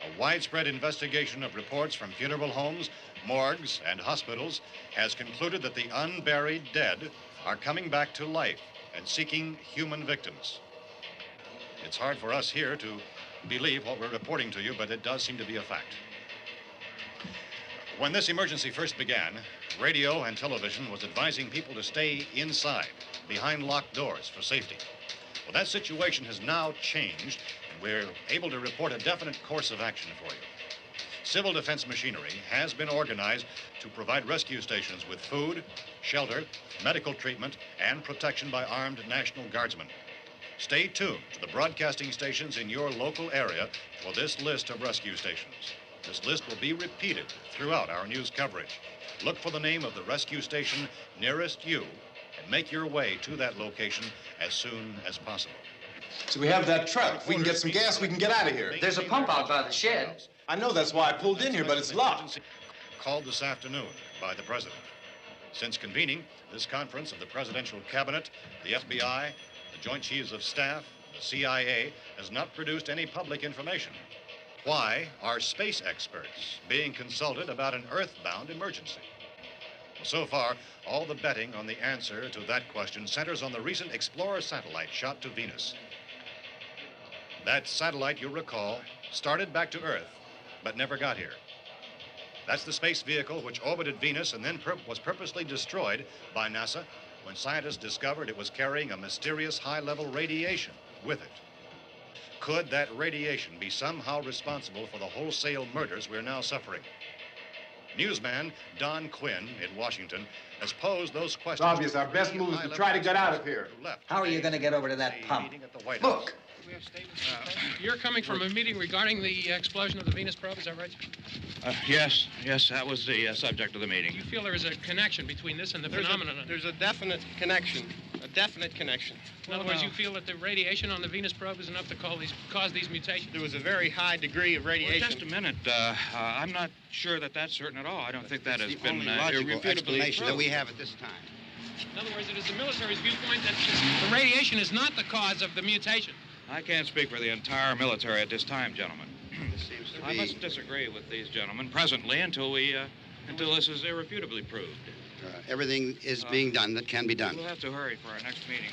A widespread investigation of reports from funeral homes, morgues, and hospitals has concluded that the unburied dead are coming back to life and seeking human victims. It's hard for us here to believe what we're reporting to you, but it does seem to be a fact. When this emergency first began, radio and television was advising people to stay inside, behind locked doors for safety. Well, that situation has now changed, and we're able to report a definite course of action for you. Civil defense machinery has been organized to provide rescue stations with food, shelter, medical treatment, and protection by armed National Guardsmen. Stay tuned to the broadcasting stations in your local area for this list of rescue stations. This list will be repeated throughout our news coverage. Look for the name of the rescue station nearest you and make your way to that location as soon as possible. So we have that truck. If we can get some gas, we can get out of here. There's a pump out by the shed. I know, that's why I pulled in here, but it's locked. Called this afternoon by the president. Since convening this conference of the presidential cabinet, the FBI, the Joint Chiefs of Staff, the CIA has not produced any public information. Why are space experts being consulted about an earthbound emergency? Well, so far, all the betting on the answer to that question centers on the recent Explorer satellite shot to Venus. That satellite, you'll recall, started back to Earth, but never got here. That's the space vehicle which orbited Venus and then was purposely destroyed by NASA when scientists discovered it was carrying a mysterious high-level radiation with it. Could that radiation be somehow responsible for the wholesale murders we're now suffering? Newsman Don Quinn in Washington has posed those questions. It's obvious our best move is to try to get out of here. How are you going to get over to that pump? Look. You're coming from a meeting regarding the explosion of the Venus probe, is that right? Yes, that was the subject of the meeting. You feel there is a connection between this and the phenomenon? There's a definite connection. In other words, you feel that the radiation on the Venus probe is enough to cause these mutations? There was a very high degree of radiation. Well, just a minute. I'm not sure that that's certain at all. I don't think that has been only logical irrefutably explanation that proved. we have at this time. In other words, it is the military's viewpoint that the radiation is not the cause of the mutation. I can't speak for the entire military at this time, gentlemen. This seems to I be... must disagree with these gentlemen presently until this is irrefutably proved. everything is being done that can be done. We'll have to hurry for our next meeting.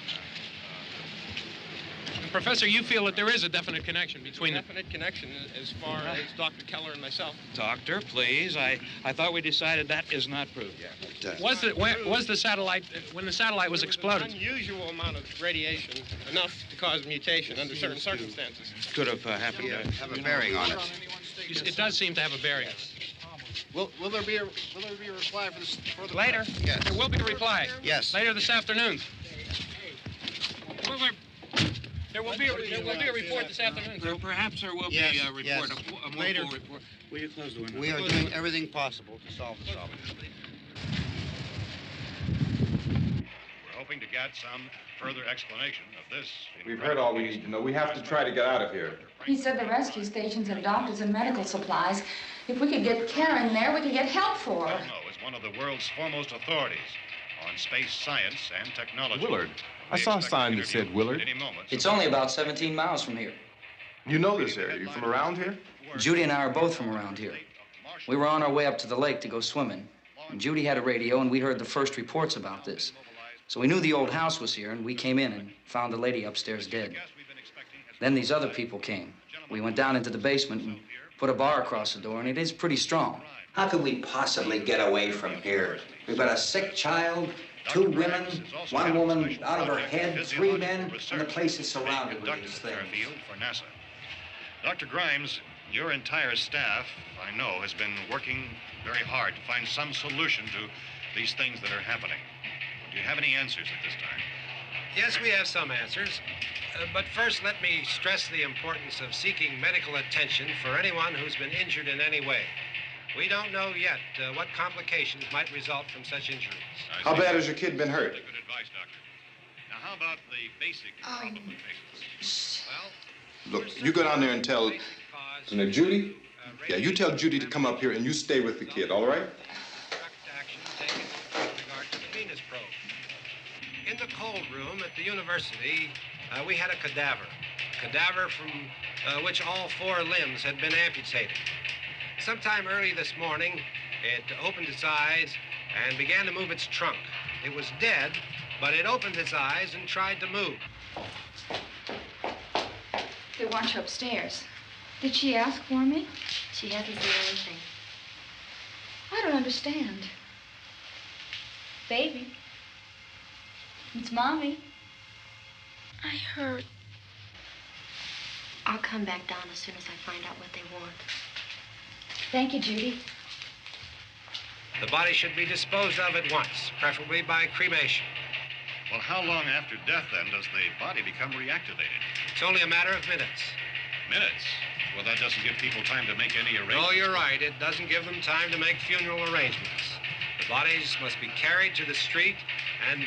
Professor, you feel that there is a definite connection between them? Definite connection as far as Dr. Keller and myself. Doctor, please. I thought we decided that is not proved yet. But, was the satellite, when the satellite was exploded? An unusual amount of radiation, enough to cause mutation under certain circumstances. Could have happened. Have a bearing on it. It does seem to have a bearing. Will there be a reply for this further? Later? Yes. There will be a reply. Yes. Later this afternoon. There will be a report this afternoon. Perhaps there will be a report, a more full report. Will you close the window? We are doing everything possible to solve the problem. We're hoping to get some further explanation of this. We've heard all we need to know. We have to try to get out of here. He said the rescue stations had doctors and medical supplies. If we could get care in there, we could get help for her. Dalton is one of the world's foremost authorities on space science and technology. Willard. I saw a sign that said Willard. It's only about 17 miles from here. You know this area. You from around here? Judy and I are both from around here. We were on our way up to the lake to go swimming. And Judy had a radio, and we heard the first reports about this. So we knew the old house was here, and we came in and found the lady upstairs dead. Then these other people came. We went down into the basement and put a bar across the door, and it is pretty strong. How could we possibly get away from here? We've got a sick child, 2 women, 1 woman out of her head, 3 men, and the place is surrounded with these things. For NASA. Dr. Grimes, your entire staff, I know, has been working very hard to find some solution to these things that are happening. Do you have any answers at this time? Yes, we have some answers. But first, let me stress the importance of seeking medical attention for anyone who's been injured in any way. We don't know yet what complications might result from such injuries. How bad has your kid been hurt? Good advice, Doctor. Now, how about the basic problem of patients? Well, Look, you go down there and tell... Now, Judy? Yeah, you tell Judy to come up here and you stay with the kid, all right? Action taken with regard to the Venus probe. In the cold room at the university, we had a cadaver from which all 4 limbs had been amputated. Sometime early this morning, it opened its eyes and began to move its trunk. It was dead, but it opened its eyes and tried to move. They want you upstairs. Did she ask for me? She hasn't said anything. I don't understand. Baby. It's Mommy. I heard. I'll come back down as soon as I find out what they want. Thank you, Judy. The body should be disposed of at once, preferably by cremation. Well, how long after death, then, does the body become reactivated? It's only a matter of minutes. Minutes? Well, that doesn't give people time to make any arrangements. No, you're right. It doesn't give them time to make funeral arrangements. The bodies must be carried to the street and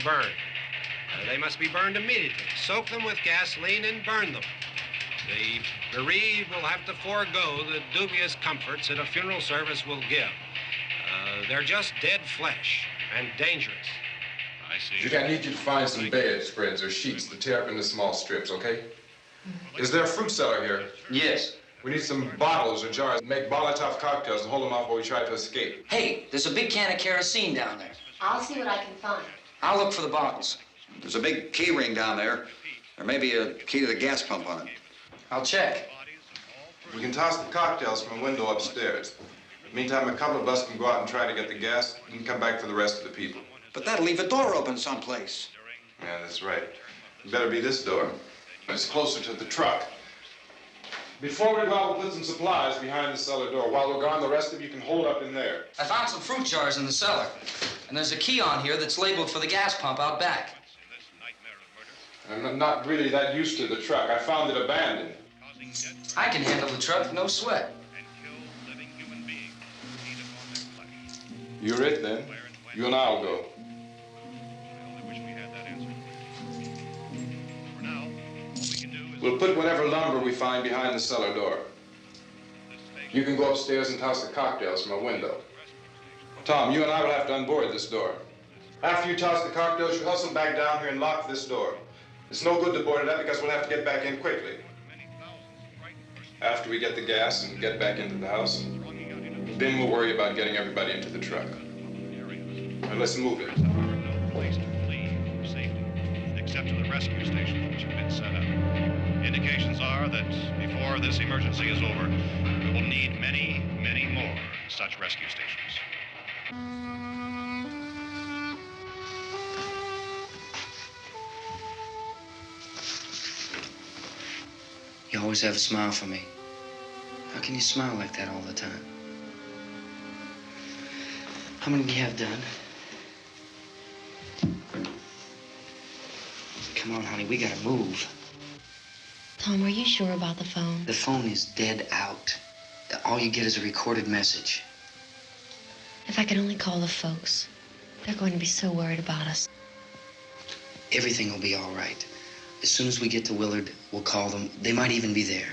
burned. They must be burned immediately. Soak them with gasoline and burn them. The bereaved will have to forego the dubious comforts that a funeral service will give. They're just dead flesh and dangerous. I see. Judy, I need you to find some bedspreads or sheets to tear up into small strips, okay? Is there a fruit cellar here? Yes. We need some bottles or jars to make Molotov cocktails and hold them off while we try to escape. Hey, there's a big can of kerosene down there. I'll see what I can find. I'll look for the bottles. There's a big key ring down there. There may be a key to the gas pump on it. I'll check. We can toss the cocktails from a window upstairs. Meantime, a couple of us can go out and try to get the gas and come back for the rest of the people. But that'll leave a door open someplace. Yeah, that's right. It better be this door. It's closer to the truck. Before we go out, we'll put some supplies behind the cellar door. While we're gone, the rest of you can hold up in there. I found some fruit jars in the cellar. And there's a key on here that's labeled for the gas pump out back. I'm not really that used to the truck. I found it abandoned. I can handle the truck, no sweat. You're it, then. You and I'll go. We'll put whatever lumber we find behind the cellar door. You can go upstairs and toss the cocktails from a window. Tom, you and I will have to unboard this door. After you toss the cocktails, you hustle back down here and lock this door. It's no good to board it up because we'll have to get back in quickly. After we get the gas and get back into the house, then we'll worry about getting everybody into the truck. Now let's move it. No place to flee for safety, except to the rescue stations which have been set up. Indications are that before this emergency is over, we will need many, many more such rescue stations. You always have a smile for me. How can you smile like that all the time? How many do you have done? Come on, honey, we gotta move. Tom, are you sure about the phone? The phone is dead out. all you get is a recorded message. If I could only call the folks. They're going to be so worried about us. Everything will be all right. As soon as we get to Willard, we'll call them. They might even be there.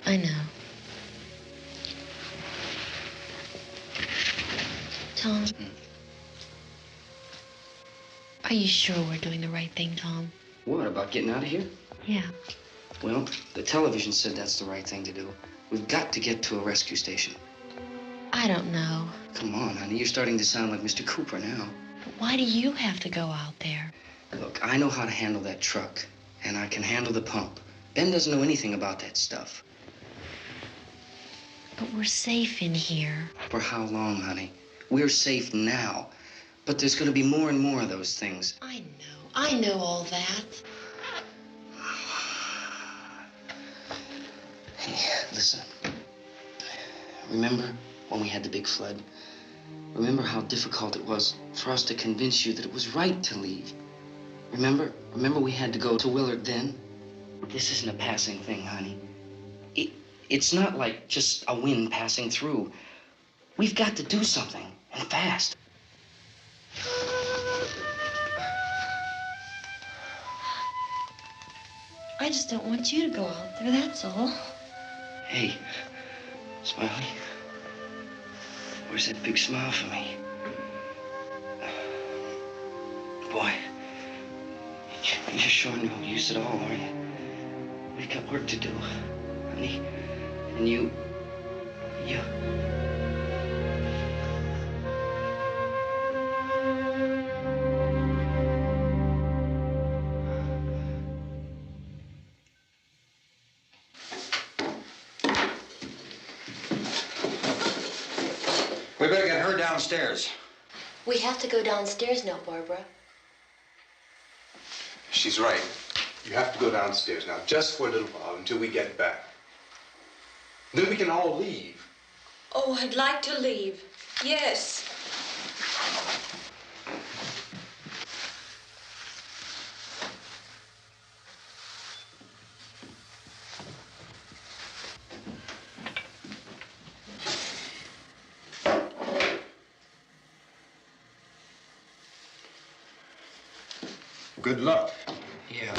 I know. Tom. Are you sure we're doing the right thing, Tom? What, about getting out of here? Yeah. Well, the television said that's the right thing to do. We've got to get to a rescue station. I don't know. Come on, honey. You're starting to sound like Mr. Cooper now. But why do you have to go out there? Look, I know how to handle that truck, and I can handle the pump. Ben doesn't know anything about that stuff. But we're safe in here. For how long, honey? We're safe now. But there's going to be more and more of those things. I know all that. Hey, listen. Remember when we had the big flood? Remember how difficult it was for us to convince you that it was right to leave? Remember we had to go to Willard then? This isn't a passing thing, honey. It's not like just a wind passing through. We've got to do something, and fast. I just don't want you to go out there, that's all. Hey, Smiley. Where's that big smile for me? Boy, you're showing no use at all, aren't you? We've got work to do, honey. And you... We better get her downstairs. We have to go downstairs now, Barbara. She's right. You have to go downstairs now, just for a little while, until we get back. Then we can all leave. Oh, I'd like to leave. Yes. Good luck. Yeah.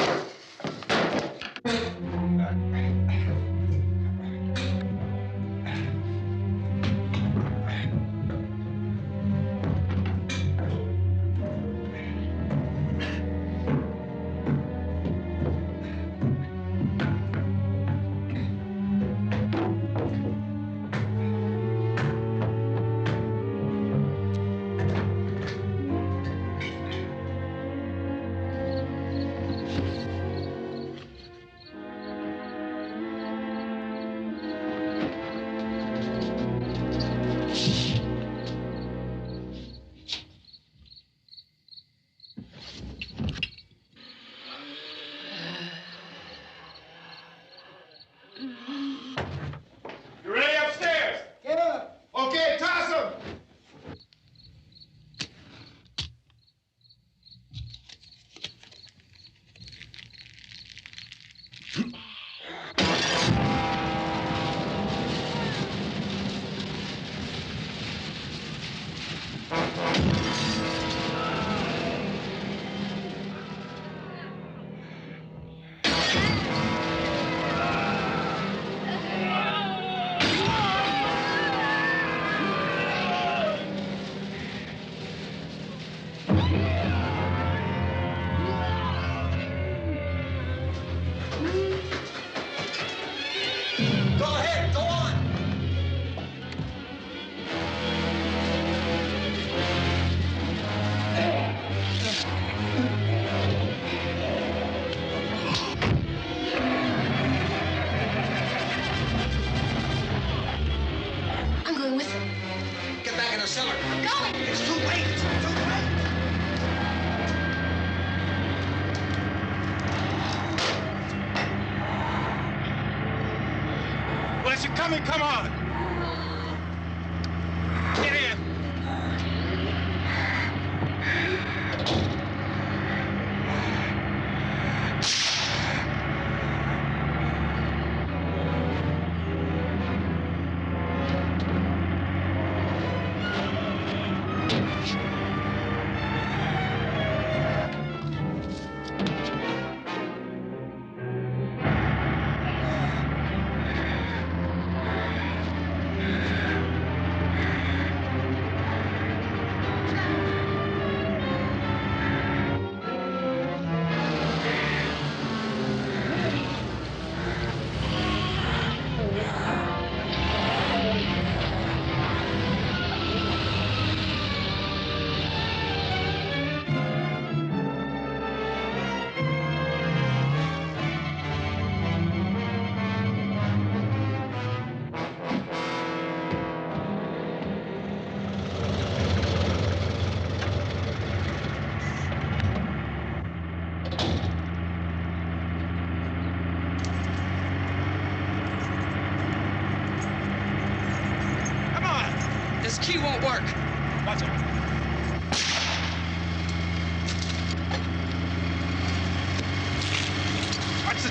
You ready upstairs? Yeah. Okay, toss them. Coming, come on! Get in!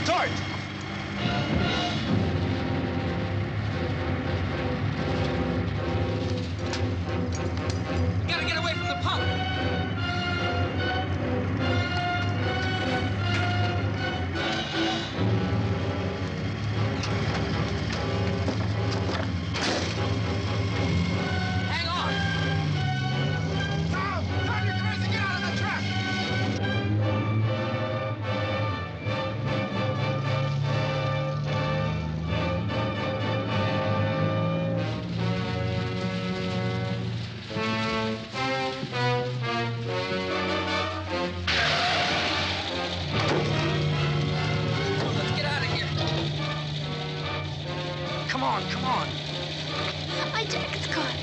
Torch! We gotta get away from the pump. Hang on. Tom, turn your crazy, get out of the truck. Let's get out of here. Come on, come on. My jacket's caught.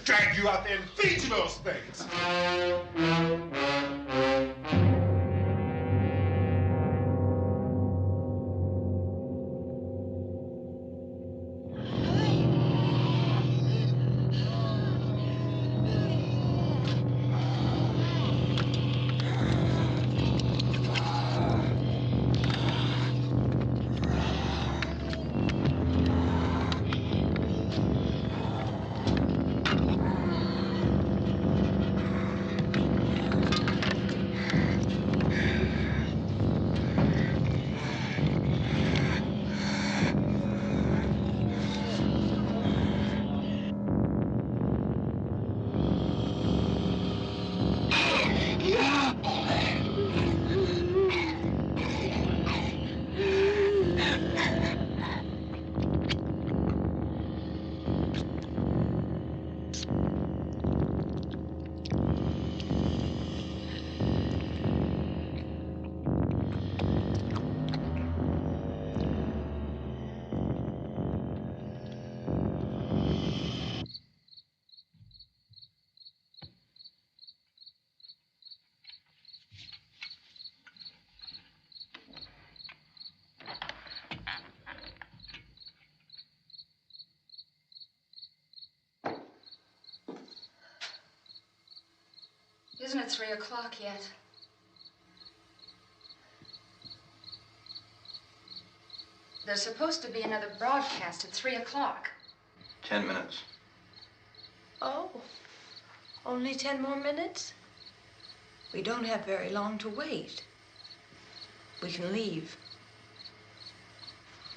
Drag you out there and feed you those things. Isn't it 3 o'clock yet? There's supposed to be another broadcast at 3 o'clock. 10 minutes. Oh, only 10 more minutes? We don't have very long to wait. we can leave.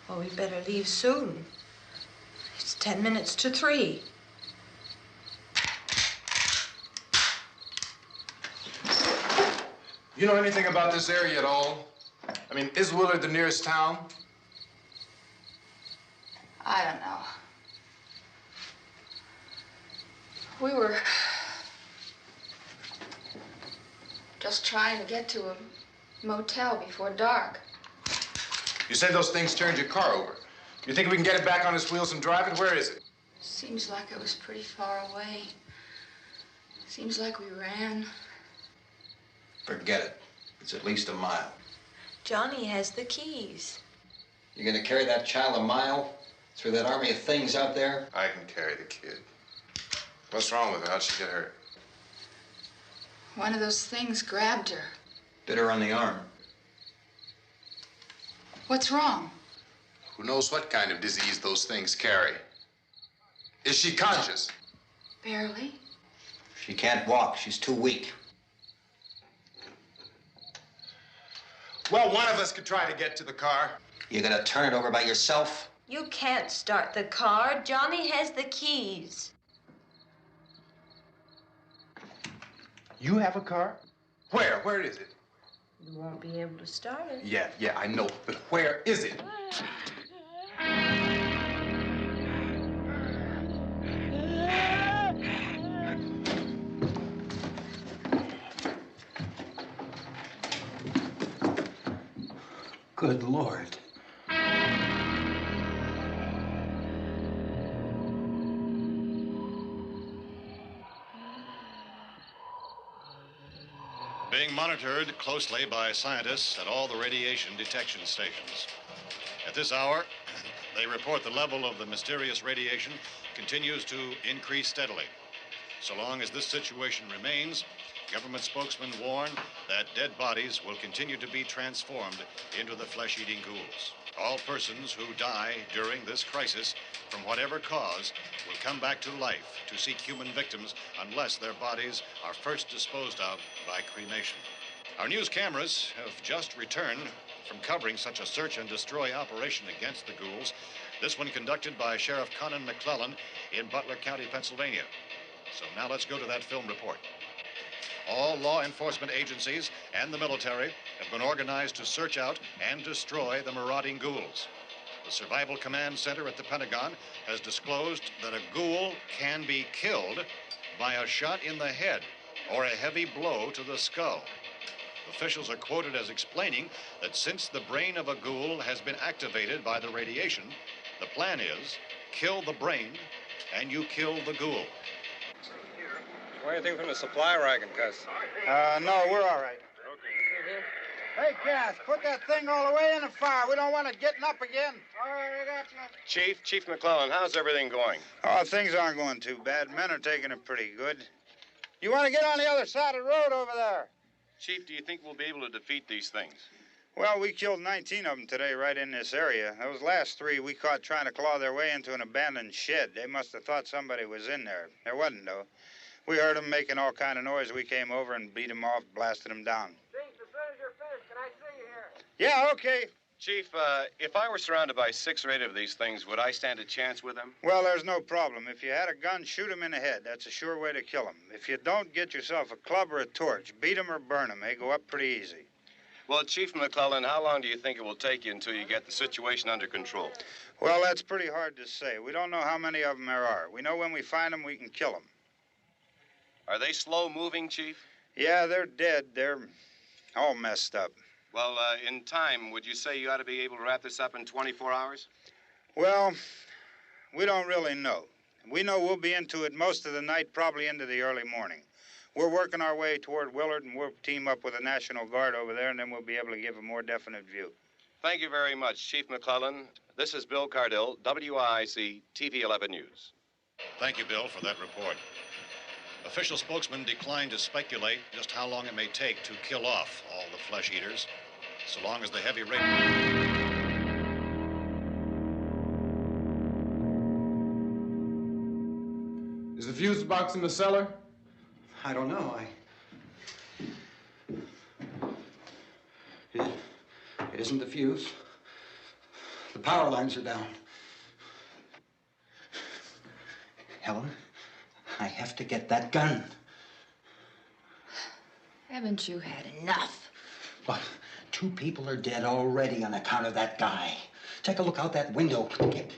Well, we better leave soon. It's 10 minutes to 3. You know anything about this area at all? I mean, is Willard the nearest town? I don't know. We were just trying to get to a motel before dark. You said those things turned your car over. You think we can get it back on its wheels and drive it? Where is it? Seems like it was pretty far away. Seems like we ran. Forget it. It's at least a mile. Johnny has the keys. You're gonna carry that child a mile through that army of things out there? I can carry the kid. What's wrong with her? How'd she get hurt? One of those things grabbed her. Bit her on the arm. What's wrong? Who knows what kind of disease those things carry? Is she conscious? Barely. She can't walk. She's too weak. Well, one of us could try to get to the car. You gonna turn it over by yourself? You can't start the car. Johnny has the keys. You have a car? Where? Where is it? You won't be able to start it. Yeah, I know. But where is it? Good Lord. Being monitored closely by scientists at all the radiation detection stations. At this hour, they report the level of the mysterious radiation continues to increase steadily. So long as this situation remains, government spokesmen warn that dead bodies will continue to be transformed into the flesh-eating ghouls. All persons who die during this crisis, from whatever cause, will come back to life to seek human victims unless their bodies are first disposed of by cremation. Our news cameras have just returned from covering such a search and destroy operation against the ghouls, this one conducted by Sheriff Conan McClellan in Butler County, Pennsylvania. So now let's go to that film report. All law enforcement agencies and the military have been organized to search out and destroy the marauding ghouls. The Survival Command Center at the Pentagon has disclosed that a ghoul can be killed by a shot in the head or a heavy blow to the skull. Officials are quoted as explaining that since the brain of a ghoul has been activated by the radiation, the plan is kill the brain and you kill the ghoul. Want anything from the supply wagon, Cuz? No, we're all right. Hey, Cass, put that thing all the way in the fire. We don't want it getting up again. All right, I got you. Chief McClellan, how's everything going? Oh, things aren't going too bad. Men are taking it pretty good. You want to get on the other side of the road over there? Chief, do you think we'll be able to defeat these things? Well, we killed 19 of them today right in this area. Those last 3 we caught trying to claw their way into an abandoned shed. They must have thought somebody was in there. There wasn't, though. We heard them making all kind of noise. We came over and beat them off, blasted them down. Chief, as soon as you're finished, can I see you here? Yeah, okay. Chief, if I were surrounded by 6 or 8 of these things, would I stand a chance with them? Well, there's no problem. If you had a gun, shoot them in the head. That's a sure way to kill them. If you don't, get yourself a club or a torch. Beat them or burn them. They go up pretty easy. Well, Chief McClellan, how long do you think it will take you until you get the situation under control? Well, that's pretty hard to say. We don't know how many of them there are. We know when we find them, we can kill them. Are they slow-moving, Chief? Yeah, they're dead. They're all messed up. Well, in time, would you say you ought to be able to wrap this up in 24 hours? Well, we don't really know. We know we'll be into it most of the night, probably into the early morning. We're working our way toward Willard, and we'll team up with the National Guard over there, and then we'll be able to give a more definite view. Thank you very much, Chief McClellan. This is Bill Cardill, WIC TV 11 News. Thank you, Bill, for that report. Official spokesmen declined to speculate just how long it may take to kill off all the flesh eaters, so long as the heavy rain... Is the fuse box in the cellar? I don't know. wasn't the fuse. The power lines are down. Helen, I have to get that gun. Haven't you had enough? Look, 2 people are dead already on account of that guy. Take a look out that window. Get...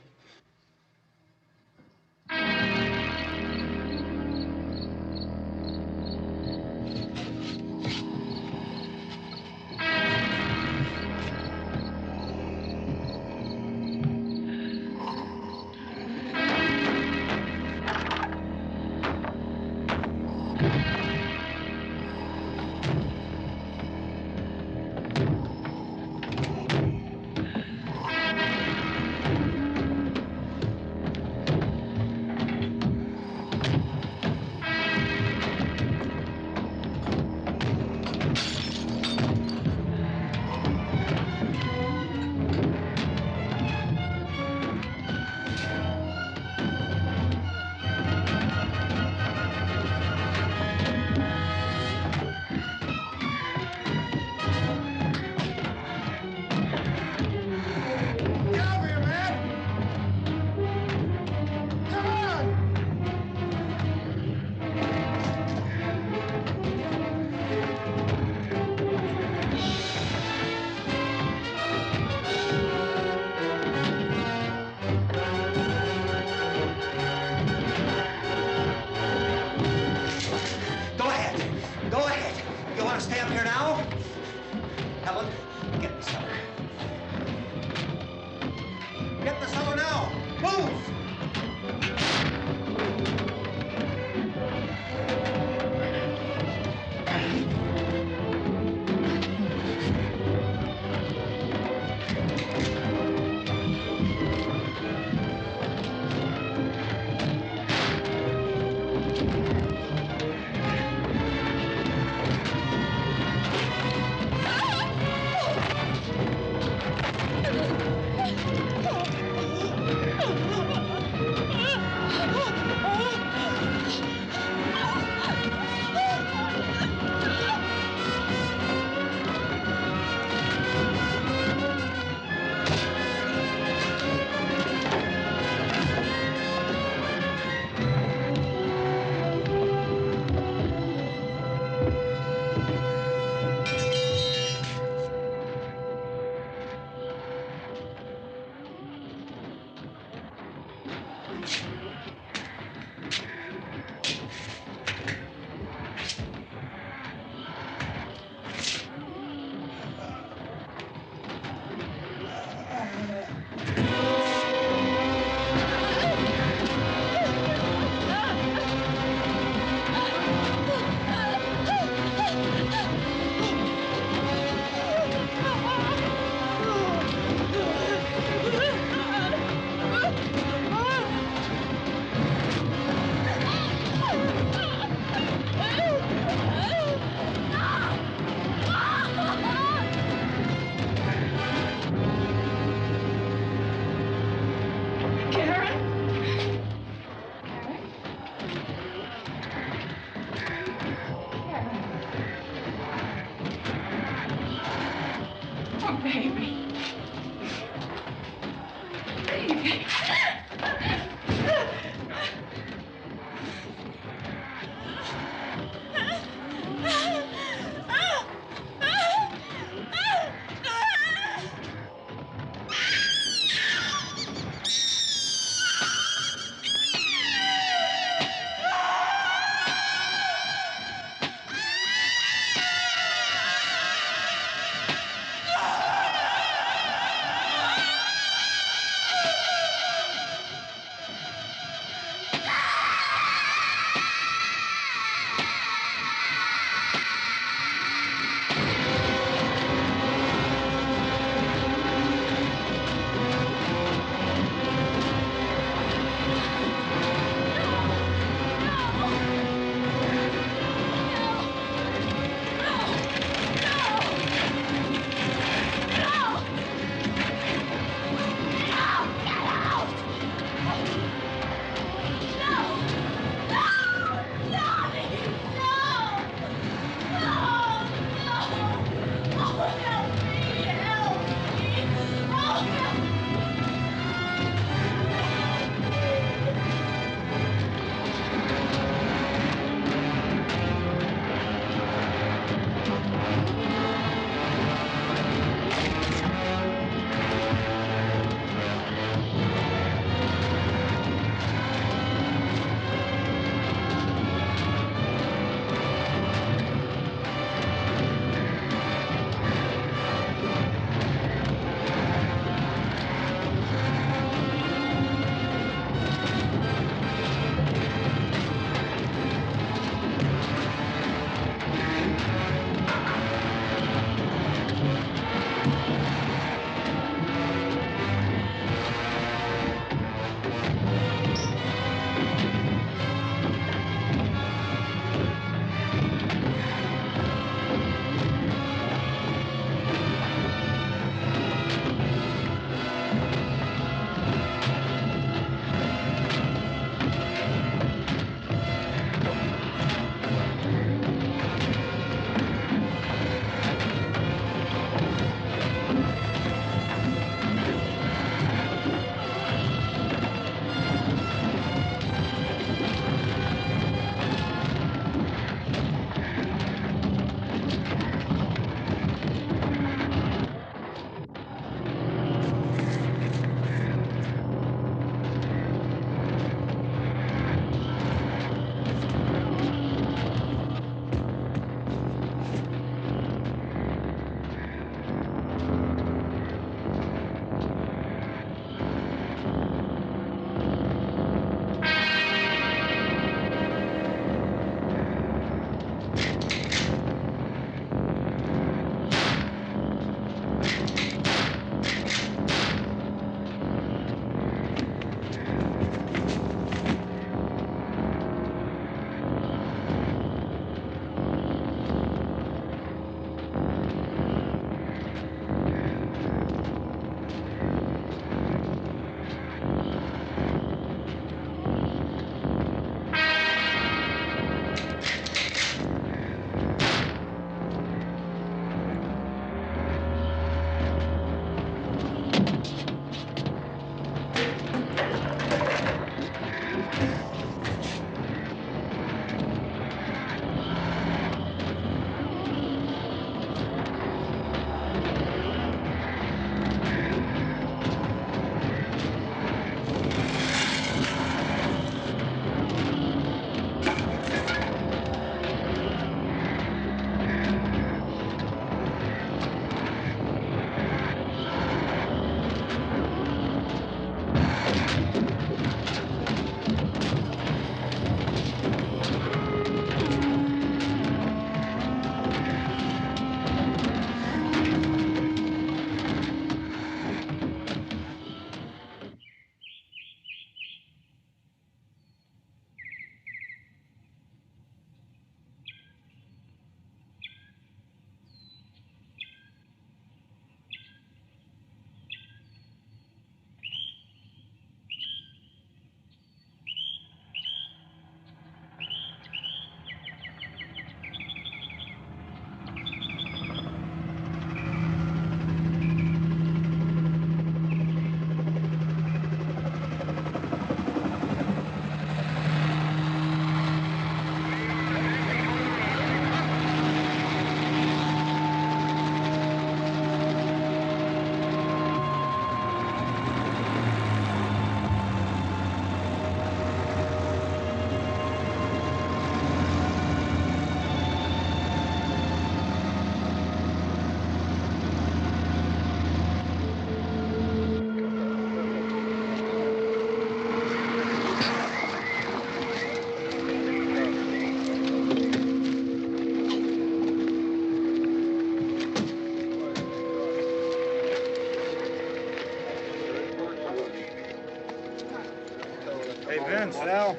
Sal,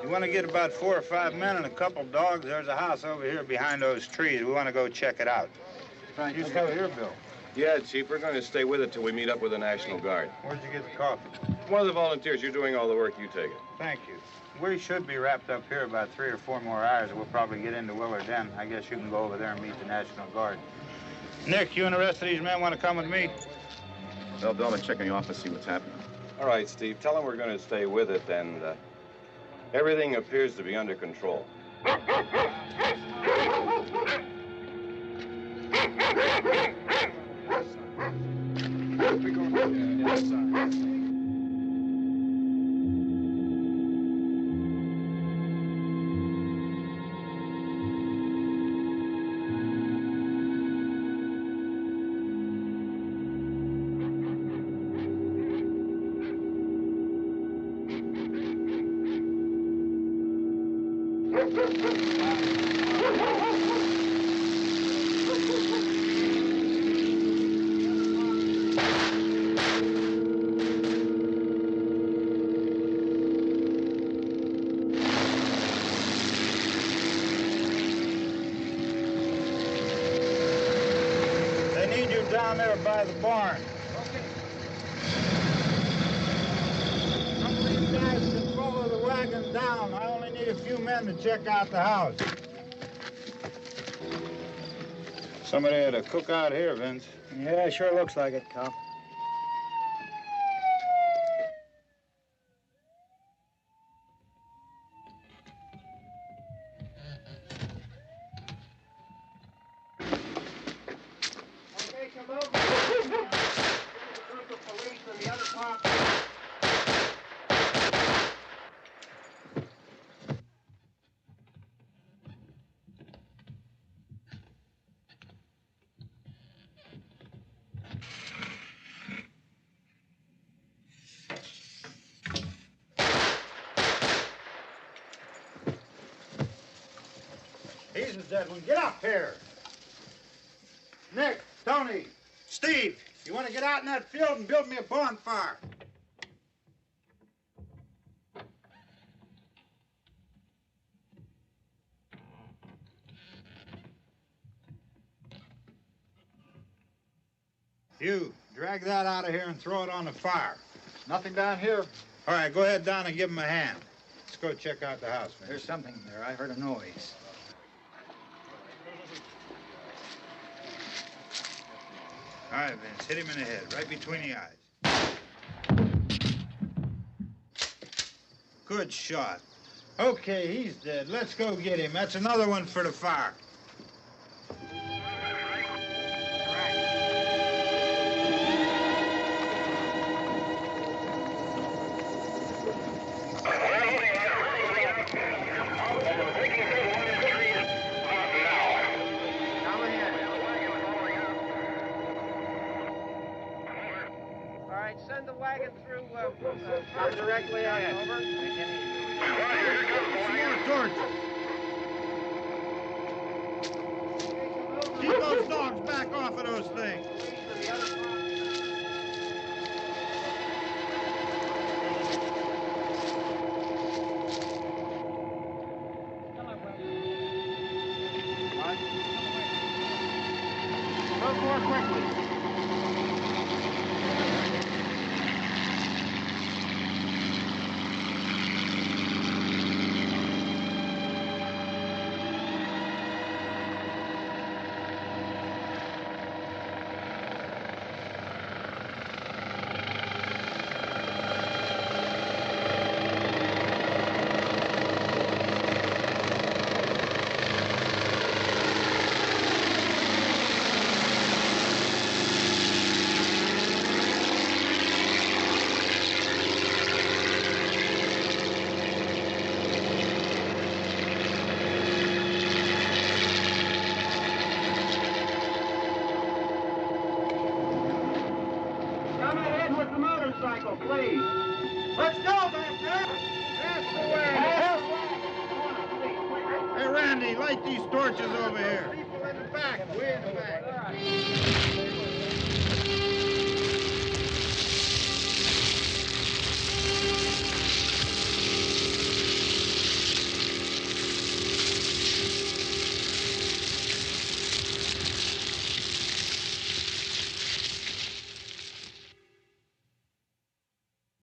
you want to get about 4 or 5 men and a couple dogs? There's a house over here behind those trees. We want to go check it out. Right. You still here, Bill? Yeah, Chief, we're going to stay with it till we meet up with the National Guard. Where'd you get the coffee? One of the volunteers. You're doing all the work. You take it. Thank you. We should be wrapped up here about 3 or 4 more hours. We'll probably get into Willard then. I guess you can go over there and meet the National Guard. Nick, you and the rest of these men want to come with me? Well, Bill, I'm checking the office, see what's happening. All right, Steve. Tell them we're going to stay with it, and everything appears to be under control. Down there by the barn. Some of these guys can follow the wagon down. I only need a few men to check out the house. Somebody had a cookout here, Vince. Yeah, sure looks like it, Cop. He's the dead one. Get up here. Nick, Tony, Steve, you want to get out in that field and build me a bonfire? You, drag that out of here and throw it on the fire. Nothing down here. All right, go ahead down and give him a hand. Let's go check out the house, man. There's something there. I heard a noise. All right, Vince, hit him in the head, right between the eyes. Good shot. Okay, he's dead. Let's go get him. That's another one for the fire. Send the wagon through directly ahead. Over. More torches. Keep those dogs back off of those things. Move more quickly. Please. Let's go back there. That's the way. Hey, Randy, light these torches over here. People in the back, way in the back.